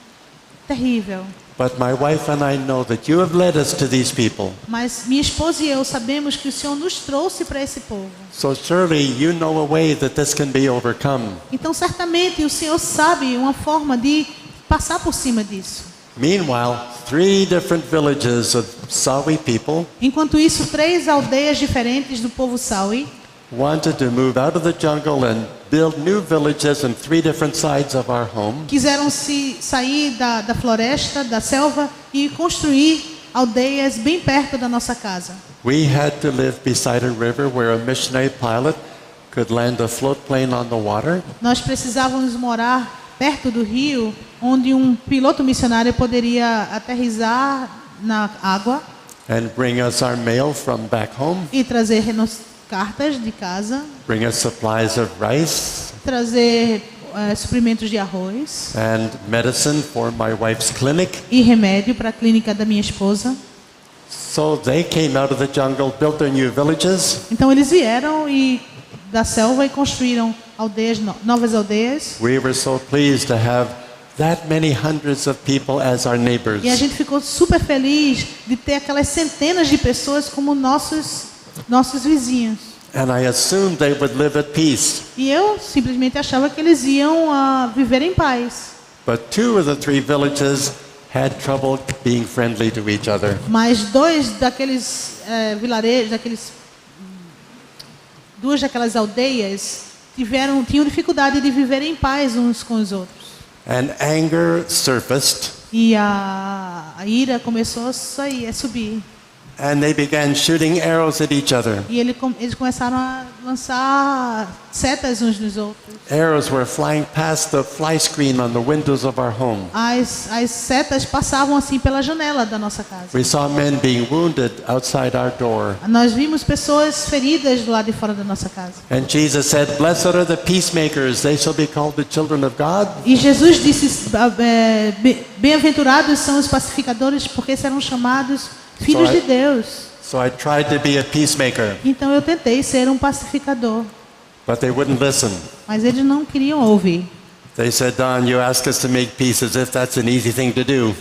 terrível. But my wife and I know that you have led us to these people. Mas minha esposa e eu sabemos que o Senhor nos trouxe para esse povo. So surely you know a way that this can be overcome. Então certamente o Senhor sabe uma forma de passar por cima disso. Meanwhile, 3 different villages of Sawi people Enquanto isso, 3 aldeias diferentes do povo Sawi wanted to move out of the jungle and build new villages on 3 different sides of our home. quiseram sair da floresta, da selva e construir aldeias bem perto da nossa casa. We had to live beside a river where a missionary pilot could land a float plane on the water. Nós precisávamos morar perto do rio, onde um piloto missionário poderia aterrissar na água And bring us our mail from back home, e trazer cartas de casa, bring us supplies of rice, trazer suprimentos de arroz and medicine for my wife's clinic. e remédio para a clínica da minha esposa. So they came out of the jungle, built their new villages, Então eles vieram da selva e construíram aldeias, novas aldeias. we were so pleased to have that many hundreds of people as our neighbors. E a gente ficou super feliz de ter aquelas centenas de pessoas como nossos vizinhos. And I assumed they would live at peace. E eu simplesmente achava que eles iam viver em paz. But 2 of the 3 villages had trouble being friendly to each other. Mas 2 daqueles vilarejos, duas daquelas aldeias tinham dificuldade de viver em paz uns com os outros. And anger surfaced, E a ira começou a subir. and they began shooting arrows at each other. E eles começaram a lançar setas uns nos outros. Arrows were flying past the fly screen on the windows of our home. As setas passavam assim pela janela da nossa casa. We saw men being wounded outside our door. Nós vimos pessoas feridas do lado de fora da nossa casa. And Jesus said, "Blessed are the peacemakers, they shall be called the children of God." E Jesus disse, bem-aventurados são os pacificadores, porque serão chamados filhos de Deus. So I tried to be a peacemaker, Então eu tentei ser um pacificador, but they wouldn't listen. mas eles não queriam ouvir. They said, "Don, you ask us to make peace as if that's an easy thing to do.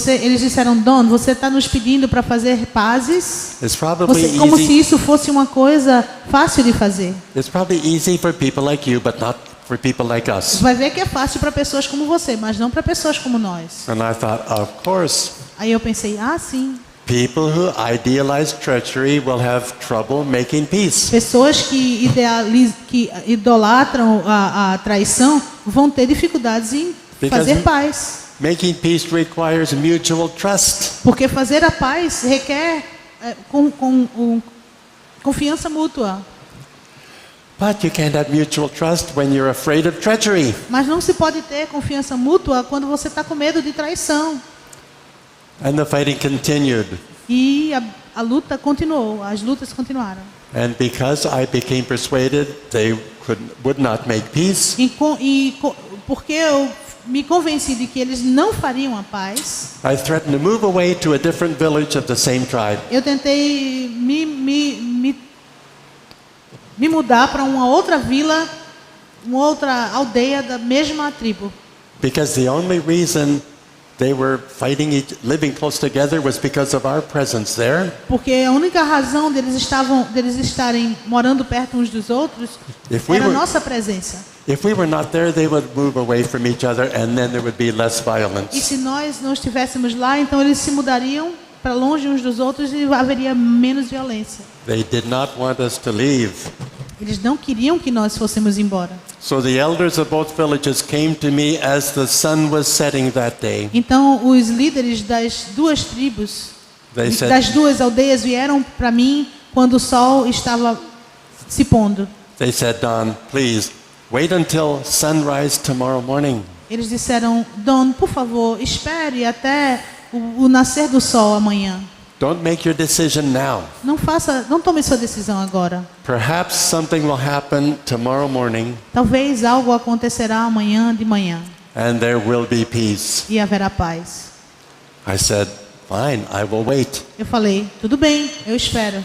Eles disseram, Don, você está nos pedindo para fazer pazes? It's probably Como se easy. isso fosse uma coisa fácil de fazer. It's probably easy for people like you, but not for people like us." Vai ver que é fácil para pessoas como você, mas não para pessoas como nós. And I thought, of course, Aí eu pensei, sim. people who idealize treachery will have trouble making peace. Pessoas que idolatram a traição vão ter dificuldades em fazer paz. Making peace requires mutual trust. Porque fazer a paz requer confiança mútua. But you can't have mutual trust when you're afraid of treachery. Mas não se pode ter confiança mútua quando você está com medo de traição. And the fighting continued. E a luta continuou, as lutas continuaram. And because I became persuaded they would not make peace, Porque eu me convenci de que eles não fariam a paz, I threatened to move away to a different village of the same tribe. eu tentei me mudar para uma outra vila, uma outra aldeia da mesma tribo. Because the only reason they were living close together was because of our presence there. Porque a única razão deles estarem morando perto uns dos outros era a nossa presença. If we were not there, they would move away from each other, and then there would be less E violence. se nós não estivéssemos lá, então eles se mudariam para longe uns dos outros e haveria menos violência. They did not want us to leave. Eles não queriam que nós fôssemos embora. So the elders of both villages came to me as the sun was setting that day. Então os líderes das duas tribos, They said, das duas aldeias vieram para mim quando o sol estava se pondo. Don, please wait until sunrise tomorrow morning. Eles disseram, Don, por favor, espere até o nascer do sol amanhã. Don't make your decision now. Não tome sua decisão agora. Perhaps something will happen tomorrow morning, Talvez algo acontecerá amanhã de manhã and there will be peace. e haverá paz. I said, fine, I will wait. Eu falei, tudo bem, eu espero.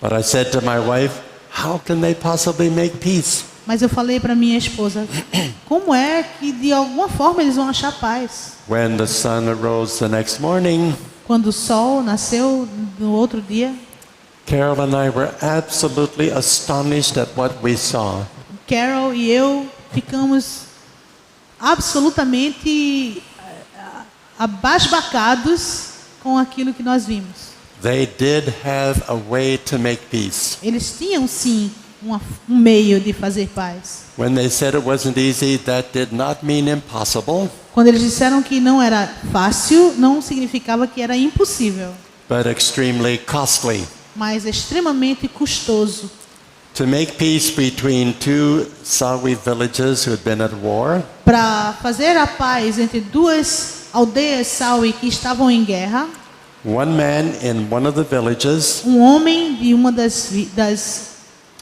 But I said to my wife, how can they possibly make peace? Mas eu falei para minha esposa, como é que de alguma forma eles vão achar paz? When the sun arose the next morning, Quando o sol nasceu no outro dia, Carol and I were absolutely astonished at what we saw. Carol e eu ficamos absolutamente abasbacados com aquilo que nós vimos. They did have a way to make peace. Eles tinham sim um meio de fazer paz. When they said it wasn't easy, that did not mean impossible, Quando eles disseram que não era fácil, não significava que era impossível, but extremely costly. mas extremamente custoso. To make peace between 2 Sawi villages who had been at war, Para fazer a paz entre duas aldeias Sawi que estavam em guerra, one man in one of the villages um homem de uma das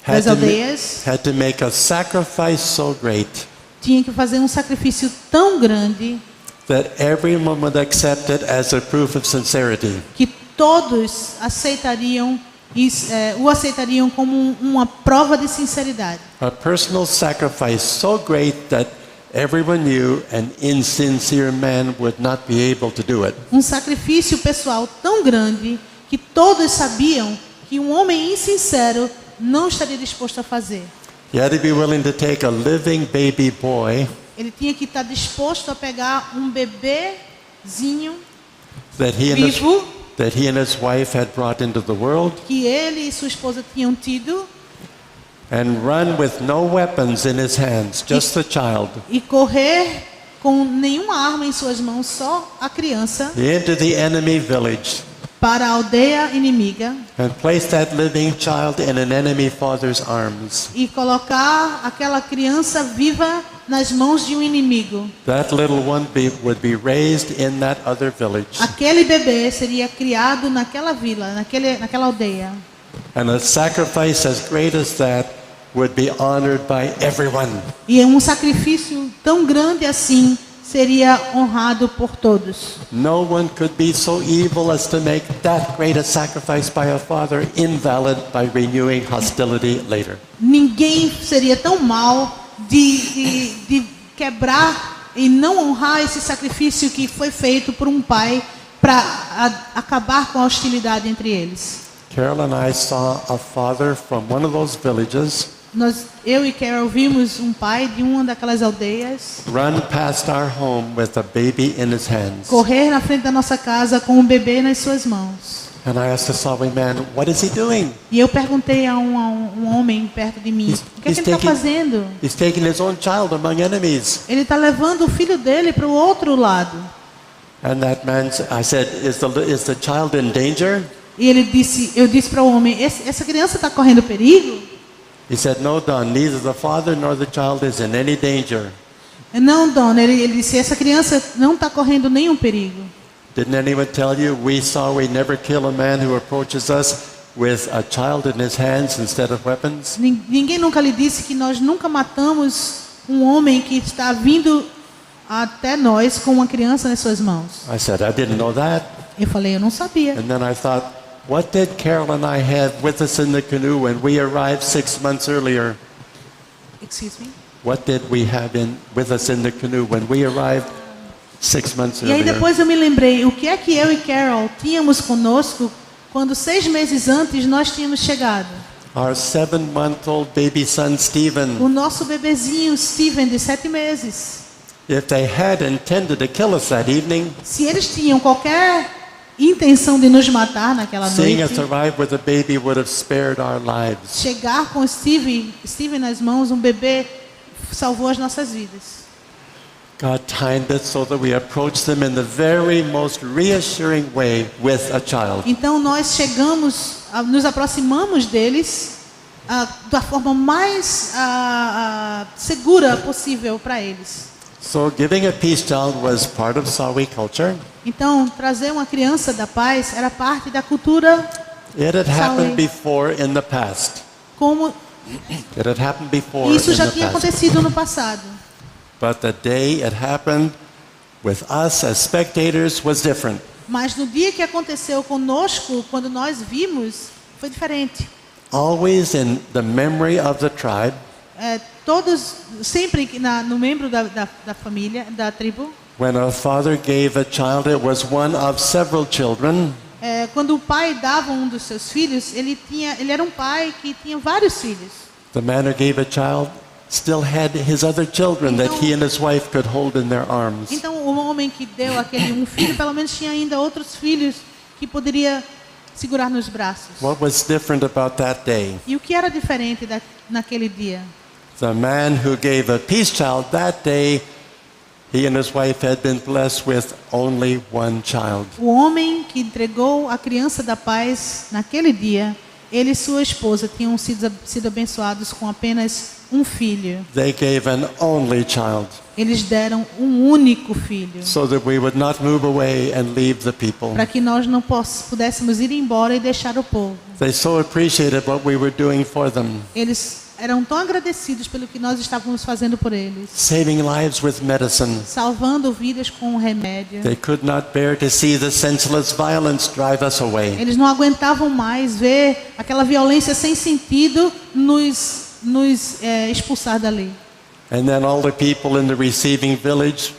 had aldeias to make a sacrifice so great tinha que fazer um sacrifício tão grande that everyone would accept it as a proof of sincerity. que todos o aceitariam como uma prova de sinceridade. A personal sacrifice so great that everyone knew an insincere man would not be able to do it. Um sacrifício pessoal tão grande que todos sabiam que um homem insincero não estaria disposto a fazer. He had to be willing to take a living baby boy Ele tinha que estar disposto a pegar um bebezinho that he and his wife had brought into the world que ele e sua esposa tinham tido and run with no weapons in his hands, just the child, e correr com nenhuma arma em suas mãos, só a criança, into the enemy village para a aldeia inimiga and place that living child in an enemy father's arms. e colocar aquela criança viva nas mãos de um inimigo. That little one would be raised in that other village. Aquele bebê seria criado naquela vila, naquela aldeia. And a sacrifice as great as that would be honored by everyone. E um sacrifício tão grande assim seria honrado por todos. No one could be so evil as to make that great a sacrifice by a father invalid by renewing hostility later. Ninguém seria tão mal de quebrar e não honrar esse sacrifício que foi feito por um pai para acabar com a hostilidade entre eles. Carol and I saw a father from one of those villages Eu e Carol vimos um pai de uma daquelas aldeias run past our home with a baby in his hands. correr na frente da nossa casa com um bebê nas suas mãos. And I asked the Sawi man, what is he doing? E eu perguntei a um homem perto de mim, o que é que ele está fazendo? He's taking his own child among enemies. Ele está levando o filho dele para o outro lado. And that man, I said, is the child in danger? E eu disse para o homem, essa criança está correndo perigo? He said, no, Don, neither the father nor the child is in any danger. Não, Dona, ele disse, essa criança não está correndo nenhum perigo. Didn't anyone tell you we never kill a man who approaches us with a child in his hands instead of weapons? Ninguém nunca lhe disse que nós nunca matamos um homem que está vindo até nós com uma criança nas suas mãos. I said, I didn't know that. Eu falei, eu não sabia. And then I thought, what did Carol and I have with us in the canoe when we arrived 6 months earlier? Excuse me? What did we have with us in the canoe when we arrived 6 months E aí earlier? depois eu me lembrei, o que é que eu e Carol tínhamos conosco quando 6 meses antes nós tínhamos chegado? Our 7-month-old baby son, Stephen. O nosso bebezinho Steven, de 7 meses. If they had intended to kill us that evening, Se eles tinham qualquer intenção de nos matar naquela seeing noite, us arrive with a baby would have spared our lives. chegar com Steven nas mãos, um bebê, salvou as nossas vidas. God timed it so that we approached them in the very most reassuring way with a child. Então nós nos aproximamos deles da forma mais segura possível para eles. So giving a peace child was part of Sawi culture. Então trazer uma criança da paz era parte da cultura. It had happened Sawi. before in the past. Como It had happened before isso in já the tinha past. acontecido no passado. But the day it happened with us as spectators was different. Mas no dia que aconteceu conosco, quando nós vimos, foi diferente. Always in the memory of the tribe, Todos, sempre no membro da família, da tribo, when a father gave a child, it was one of several children. quando o pai dava um dos seus filhos, ele era um pai que tinha vários filhos. The man who gave a child still had his other children that he and his wife could hold in their arms. Então o homem que deu aquele um filho, pelo menos tinha ainda outros filhos que poderia segurar nos braços. What was different about that day? E o que era diferente naquele dia? The man who gave a peace child that day, he and his wife had been blessed with only one child. O homem que entregou a criança da paz naquele dia, ele e sua esposa tinham sido abençoados com apenas um filho. They gave an only child Eles deram um único filho, so that we would not move away and leave the people. para que nós não pudéssemos ir embora e deixar o povo. They so appreciated what we were doing for them. Eles eram tão agradecidos pelo que nós estávamos fazendo por eles, saving lives with medicine. salvando vidas com o remédio. They could not bear to see the senseless violence drive us away. Eles não aguentavam mais ver aquela violência sem sentido nos expulsar dali. And then all the people in the receiving village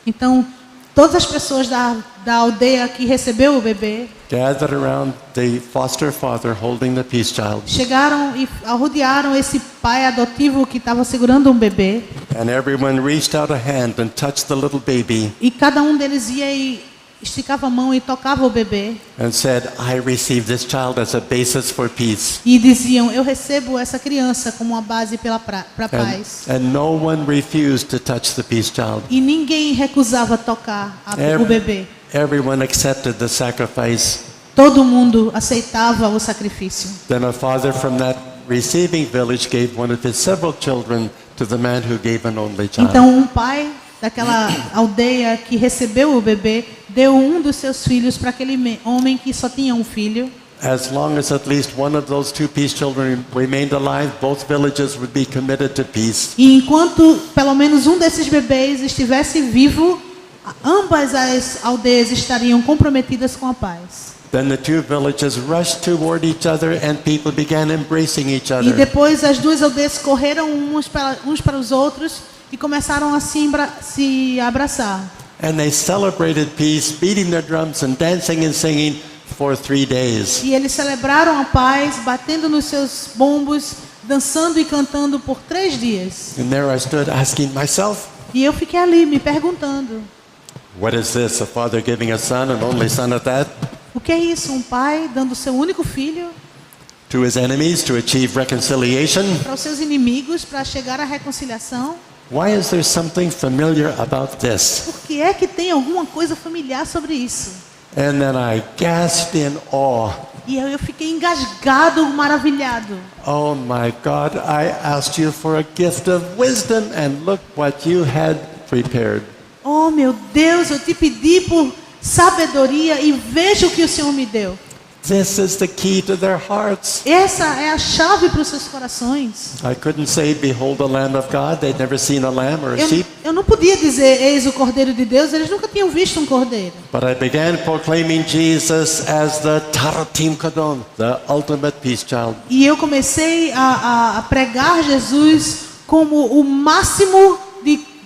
Então, todas as pessoas da aldeia que recebeu o bebê gathered around the foster father holding the peace child. chegaram e rodearam esse pai adotivo que estava segurando um bebê. And everyone reached out a hand and touched the little baby E cada um deles ia e esticava a mão e tocava o bebê. and said, I receive this child as a basis for peace. E diziam, eu recebo essa criança como uma base para paz. And no one refused to touch the peace child. E ninguém recusava tocar o bebê. Everyone accepted the sacrifice. Todo mundo aceitava o sacrifício. Then a father from that receiving village gave one of his several children to the man who gave an only child. Então um pai daquela aldeia que recebeu o bebê deu um dos seus filhos para aquele homem que só tinha um filho. As long as at least one of those two peace children remained alive, both villages would be committed to peace. E enquanto pelo menos um desses bebês estivesse vivo, ambas as aldeias estariam comprometidas com a paz. Then the two villages rushed toward each other and people began embracing each E other. depois as duas aldeias correram uns para os outros e começaram a se abraçar. And they celebrated peace, beating their drums and dancing and singing for 3 days. E eles celebraram a paz, batendo nos seus bombos, dançando e cantando por 3 dias. And there I stood asking myself, E eu fiquei ali me perguntando, what is this? A father giving a son, an only son at that, o que é isso? Um pai dando seu único filho to his enemies to achieve reconciliation? para os seus inimigos para chegar à reconciliação? Why is there something familiar about this? Por que é que tem alguma coisa familiar sobre isso? And then I gasped in awe. E eu fiquei engasgado, maravilhado. Oh my God, I asked you for a gift of wisdom and look what you had prepared. Oh meu Deus, eu te pedi por sabedoria e veja o que o Senhor me deu. This is the key to their hearts. Essa é a chave para os seus corações. I couldn't say, behold the Lamb of God. They'd never seen a lamb or a sheep. Eu não podia dizer, eis o Cordeiro de Deus, eles nunca tinham visto um cordeiro. But I began proclaiming Jesus as the Taratim Kadon, the ultimate peace child. E eu comecei a pregar Jesus como o máximo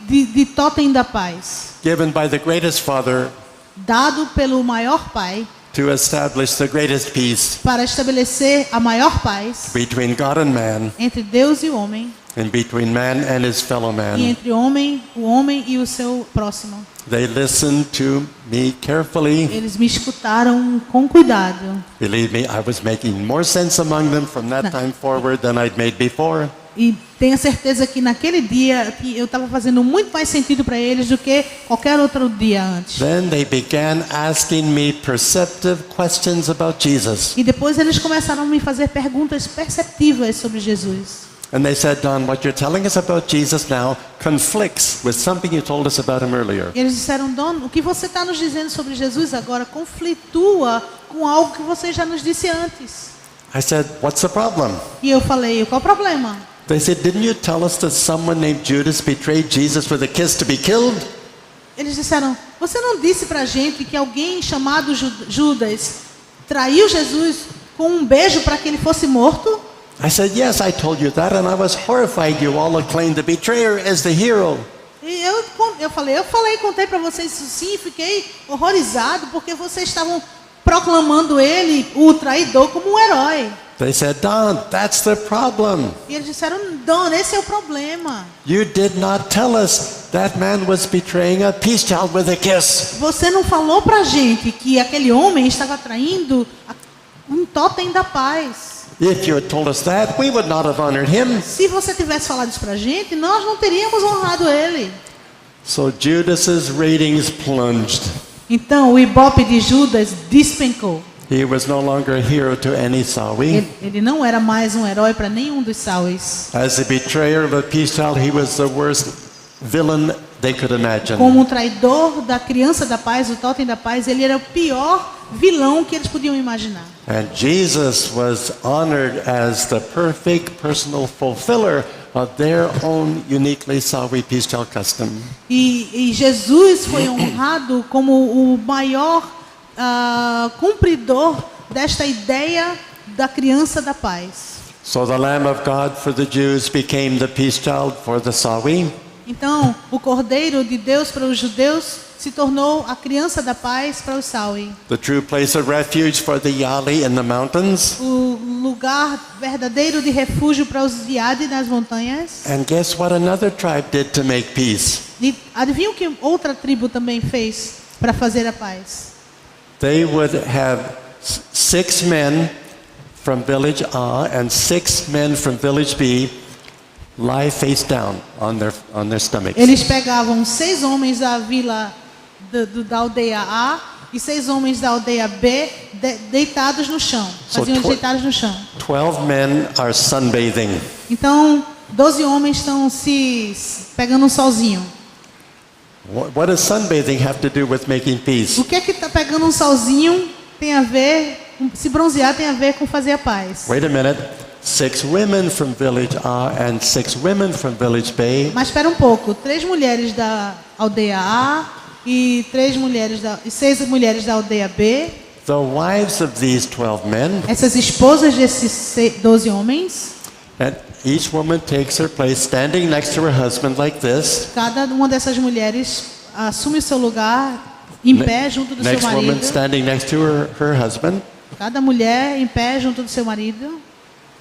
de totem da paz, Given by the greatest Father dado pelo maior Pai, to establish the greatest peace para estabelecer a maior paz between God and man, entre Deus e o homem, and between man and his fellow e man. entre o homem e o seu próximo. They listened to me carefully. Eles me escutaram com cuidado. Believe me, I was making more sense among them from that time forward than I'd made before. E tenha certeza que naquele dia eu estava fazendo muito mais sentido para eles do que qualquer outro dia antes. Then they began asking me perceptive questions about Jesus. E depois eles começaram a me fazer perguntas perceptivas sobre Jesus. And they said, Don, what you're telling us about Jesus now conflicts with something you told us about him earlier. E eles disseram, Don, o que você está nos dizendo sobre Jesus agora conflitua com algo que você já nos disse antes. I said, what's the problem? E eu falei, qual o problema? They said, didn't you tell us that someone named Judas betrayed Jesus with a kiss to be killed? Eles disseram, você não disse para a gente que alguém chamado Judas traiu Jesus com um beijo para que ele fosse morto? I said, yes, I told you that, and I was horrified you all acclaimed the betrayer as the hero. E eu falei, contei para vocês isso sim, fiquei horrorizado porque vocês estavam proclamando ele, o traidor, como um herói. They said, Don, that's the problem. E eles disseram, Don, esse é o problema. You did not tell us that man was betraying a peace child with a kiss. Você não falou para a gente que aquele homem estava traindo um totem da paz. If you had told us that, we would not have honored him. Se você tivesse falado isso para a gente, nós não teríamos honrado ele. So Judas's ratings plunged. Então o ibope de Judas despencou. He was no longer a hero to any Sawi. Ele não era mais um herói para nenhum dos Sauis. As the betrayer of a peace child, he was the worst villain they could imagine. Como um traidor da criança da paz, o totem da paz, ele era o pior vilão que eles podiam imaginar. And Jesus was honored as the perfect personal fulfiller of their own uniquely Sawi Pischal custom. E Jesus foi honrado como o maior cumpridor desta ideia da criança da paz. So the Lamb of God for the Jews became the peace child for the Sawi. Então, o Cordeiro de Deus para os judeus se tornou a criança da paz para os Sawi. The true place of refuge for the Yali in the mountains. O lugar verdadeiro de refúgio para os Yadi nas montanhas. And guess what another tribe did to make peace? E adivinha o que outra tribo também fez para fazer a paz? They would have 6 men from village A and 6 men from village B lie face down on their stomachs. Eles pegavam 6 homens da vila da aldeia A e 6 homens da aldeia B deitados no chão. Faziam eles deitados no chão. 12 men are sunbathing. Então, 12 homens estão se pegando um solzinho. What does sunbathing have to do with making peace? O que é que tá pegando um solzinho tem a ver, se bronzear tem a ver com fazer a paz? Wait a minute. 6 women from village A and 6 women from village B. Mas espera um pouco, 3 mulheres da aldeia A e 6 mulheres da aldeia B. The wives of these 12 men, Essas esposas desses 12 homens, and each woman takes her place standing next to her husband like this. cada uma dessas mulheres assume o seu lugar em pé junto do seu Next woman marido. standing next to her husband. Cada mulher em pé junto do seu marido.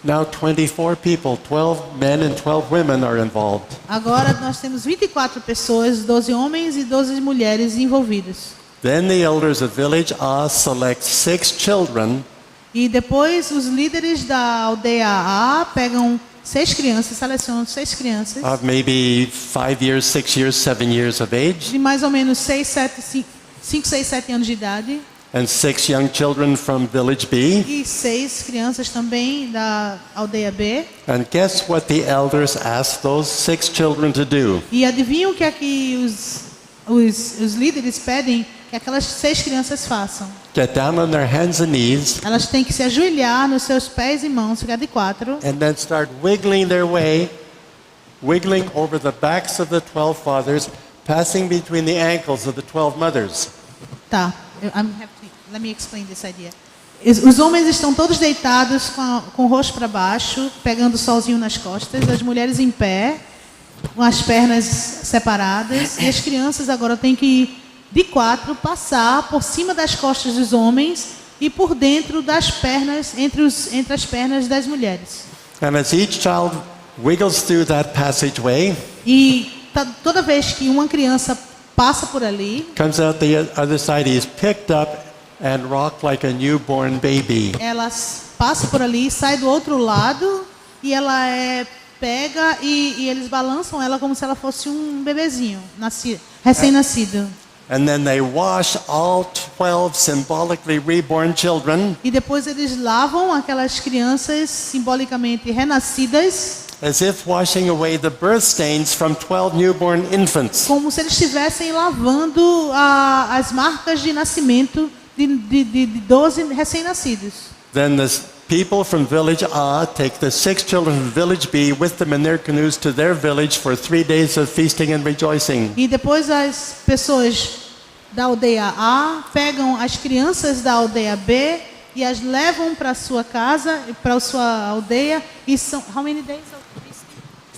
Now 24 people, 12 men and 12 women are involved. Agora nós temos 24 pessoas, 12 homens e 12 mulheres envolvidas. Then the elders of village A select 6 children E depois os líderes da aldeia A pegam 6 crianças, selecionam 6 crianças of maybe 5 years, 6 years, 7 years of age, de mais ou menos 5, 6, 7 anos de idade and 6 young children from village B. e 6 crianças também da aldeia B. And guess what the elders asked those 6 children to do? E adivinham o que é que os líderes pedem que aquelas 6 crianças façam? Get down on their hands and knees Elas têm que se ajoelhar nos seus pés e mãos, ficar de 4, and then start wiggling their way, wiggling over the backs of the 12 fathers, passing between the ankles of the 12 mothers. Tá, let me explain this idea. Os homens estão todos deitados com o rosto para baixo, pegando o solzinho nas costas, as mulheres em pé, com as pernas separadas, e as crianças agora têm que ir de 4, passar por cima das costas dos homens e por dentro das pernas, entre as pernas das mulheres. And as each child wiggles through that passageway, E toda vez que uma criança passa por ali, comes out the other side, he is picked up and rocked like a newborn baby. ela passa por ali, sai do outro lado e ela pega e eles balançam ela como se ela fosse um bebezinho, recém-nascido. And then they wash all 12 symbolically reborn children E depois eles lavam aquelas crianças simbolicamente renascidas, as if washing away the birth stains from 12 newborn infants. como se eles estivessem lavando as marcas de nascimento de 12 recém-nascidos. Then the people from village A take the 6 children from village B with them in their canoes to their village for 3 days of feasting and rejoicing. E depois as pessoas da aldeia A pegam as crianças da aldeia B e as levam para sua casa, para sua aldeia, e são how many days of feasting?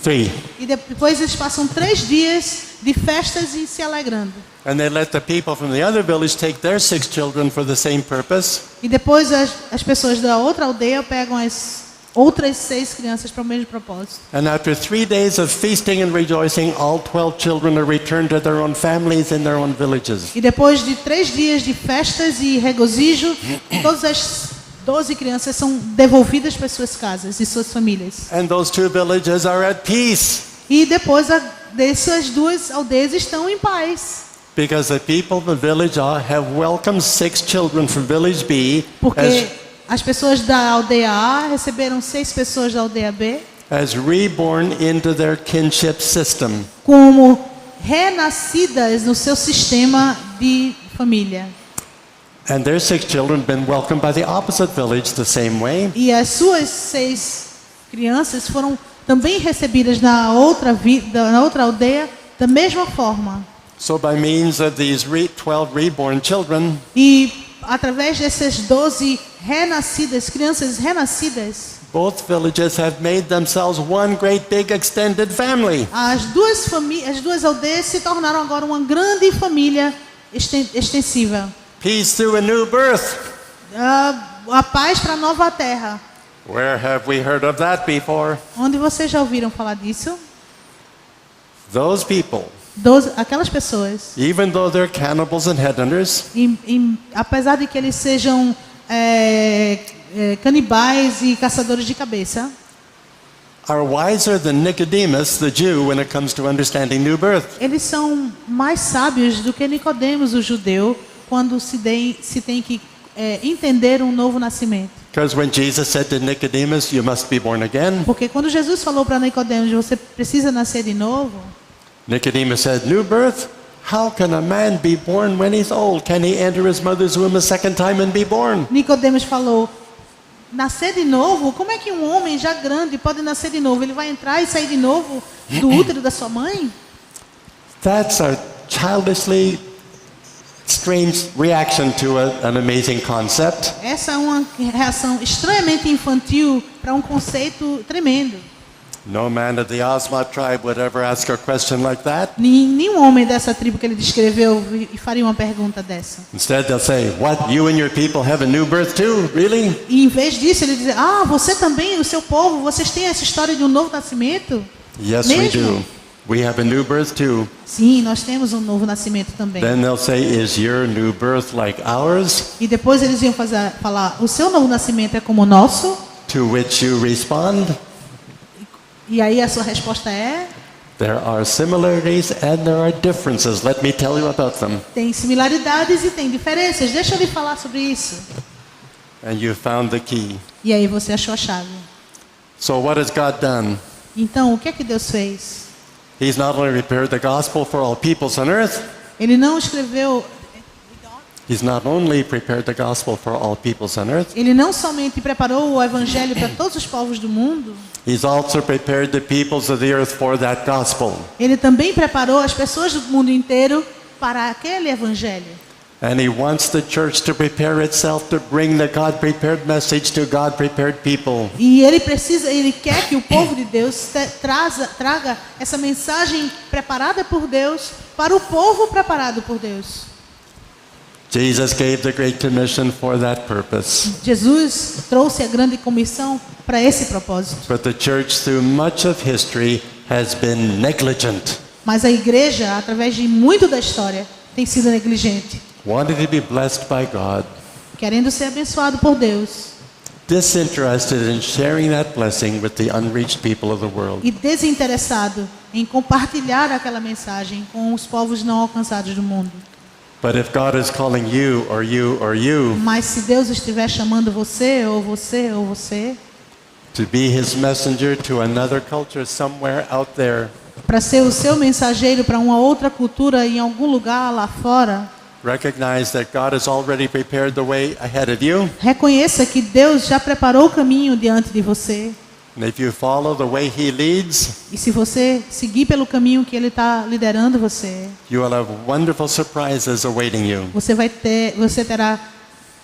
3. E depois eles passam 3 dias de festas e se alegrando. And they let the people from the other village take their 6 children for the same purpose. E depois as pessoas da outra aldeia pegam as outras 6 crianças para o mesmo propósito. And after 3 days of feasting and rejoicing, all 12 children are returned to their own families in their own villages. E depois de 3 dias de festas e regozijo, todas as 12 crianças são devolvidas para suas casas e suas famílias. And those 2 villages are at peace E depois dessas 2 aldeias estão em paz. because the people of the village A have welcomed 6 children from village B Porque as pessoas da aldeia A receberam 6 pessoas da aldeia B as reborn into their kinship system. como renascidas no seu sistema de família. And their 6 children have been welcomed by the opposite village the same way. E as suas 6 crianças foram também recebidas na outra aldeia da mesma forma. So by means of these 12 reborn children, E através dessas 12 crianças renascidas, both villages have made themselves one great big extended family. as duas aldeias se tornaram agora uma grande família extensiva. Peace through a new birth. A paz para a nova terra. Where have we heard of that before? Onde vocês já ouviram falar disso? Those people, Aquelas pessoas, even though they're cannibals and headhunters, apesar de que eles sejam canibais e caçadores de cabeça, are wiser than Nicodemus, the Jew, when it comes to understanding new birth. eles são mais sábios do que Nicodemos, o judeu, quando se tem que entender um novo nascimento. Because when Jesus said to Nicodemus, you must be born again, Porque quando Jesus falou para Nicodemos, você precisa nascer de novo, Nicodemus said, new birth? How can a man be born when he's old? Can he enter his mother's womb a second time and be born? Nicodemos falou: nascer de novo? Como é que um homem já grande pode nascer de novo? Ele vai entrar e sair de novo do útero da sua mãe? That's a childishly strange reaction to an amazing concept. Essa é uma reação estranhamente infantil para um conceito tremendo. No man of the Osma tribe would ever ask a question like that. Nenhum homem dessa tribo que ele descreveu faria uma pergunta dessa. Instead, they'll say, what, you and your people have a new birth too? Really? E em vez disso, ele diz: você também, o seu povo, vocês têm essa história de um novo nascimento? Yes, we Mesmo? do. We have a new birth too. Sim, nós temos um novo nascimento também. Then they'll say, is your new birth like ours? E depois eles iam falar: o seu novo nascimento é como o nosso? To which you respond, E aí a sua resposta é: there are similarities and there are differences. Let me tell you about them. tem similaridades e tem diferenças. Deixa eu lhe falar sobre isso. And you found the key. E aí você achou a chave. So what has God done? Então, o que é que Deus fez? He's not only prepared the gospel for all peoples on earth, Ele não escreveu, He's not only prepared the gospel for all peoples on earth, ele não somente preparou o evangelho para todos os povos do mundo, He's also prepared the peoples of the earth for that gospel. ele também preparou as pessoas do mundo inteiro para aquele evangelho. And He wants the church to prepare itself to bring the God-prepared message to God-prepared people. E ele quer que o povo de Deus traga essa mensagem preparada por Deus para o povo preparado por Deus. Jesus gave the Great Commission for that purpose. Jesus trouxe a grande comissão para esse propósito. But the church, through much of history, has been negligent. Mas a igreja, através de muito da história, tem sido negligente, Wanting to be blessed by God, querendo ser abençoado por Deus disinterested in sharing that blessing with the unreached people of the world. e desinteressado em compartilhar aquela mensagem com os povos não alcançados do mundo. But if God is calling you or you or you Mas se Deus estiver chamando você ou você ou você to be His messenger to another culture somewhere out there, para ser o seu mensageiro para uma outra cultura em algum lugar lá fora, recognize that God has already prepared the way ahead of you. reconheça que Deus já preparou o caminho diante de você. And if you follow the way He leads, E se você seguir pelo caminho que Ele está liderando você, you will have wonderful surprises awaiting you. você terá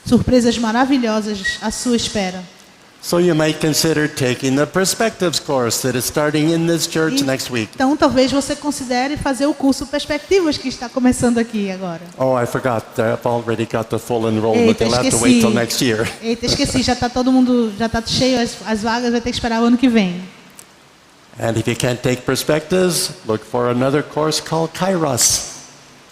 surpresas maravilhosas à sua espera. So you might consider taking the Perspectives course that is starting in this church next week. Então talvez você considere fazer o curso Perspectivas que está começando aqui agora. Oh, I forgot. I've already got the full enrollment. Eita, You'll have to wait till next year. Eita, esqueci, já está todo mundo, já está cheio as vagas, vai ter que esperar o ano que vem. And if you can't take Perspectives, look for another course called Kairos.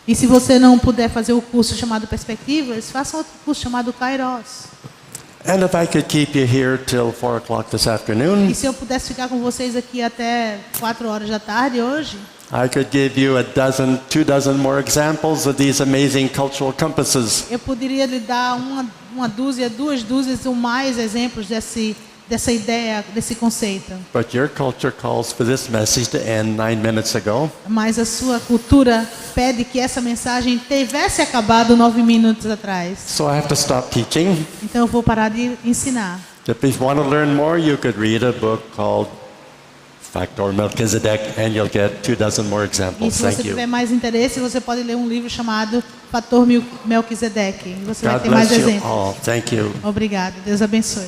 E se você não puder fazer o curso chamado Perspectivas, faça outro curso chamado Kairos. And if I could keep you here till 4 o'clock this afternoon, E se eu pudesse ficar com vocês aqui até 4 horas da tarde hoje, I could give you 2 dozen more examples of these amazing cultural compasses. eu poderia lhe dar uma dúzia, 2 dúzias ou mais exemplos dessa ideia, desse conceito. But your culture calls for this message to end 9 minutes ago. Mas a sua cultura pede que essa mensagem tivesse acabado 9 minutos atrás. So I have to stop teaching. Então eu vou parar de ensinar. If you want to learn more, you could read a book called Factor Melchizedek, and you'll get 24 more E examples. se você Thank tiver you. mais interesse, você pode ler um livro chamado Fator Melquisedeque. E você vai God ter mais bless you exemplos. all. Thank you. Obrigado. Deus abençoe.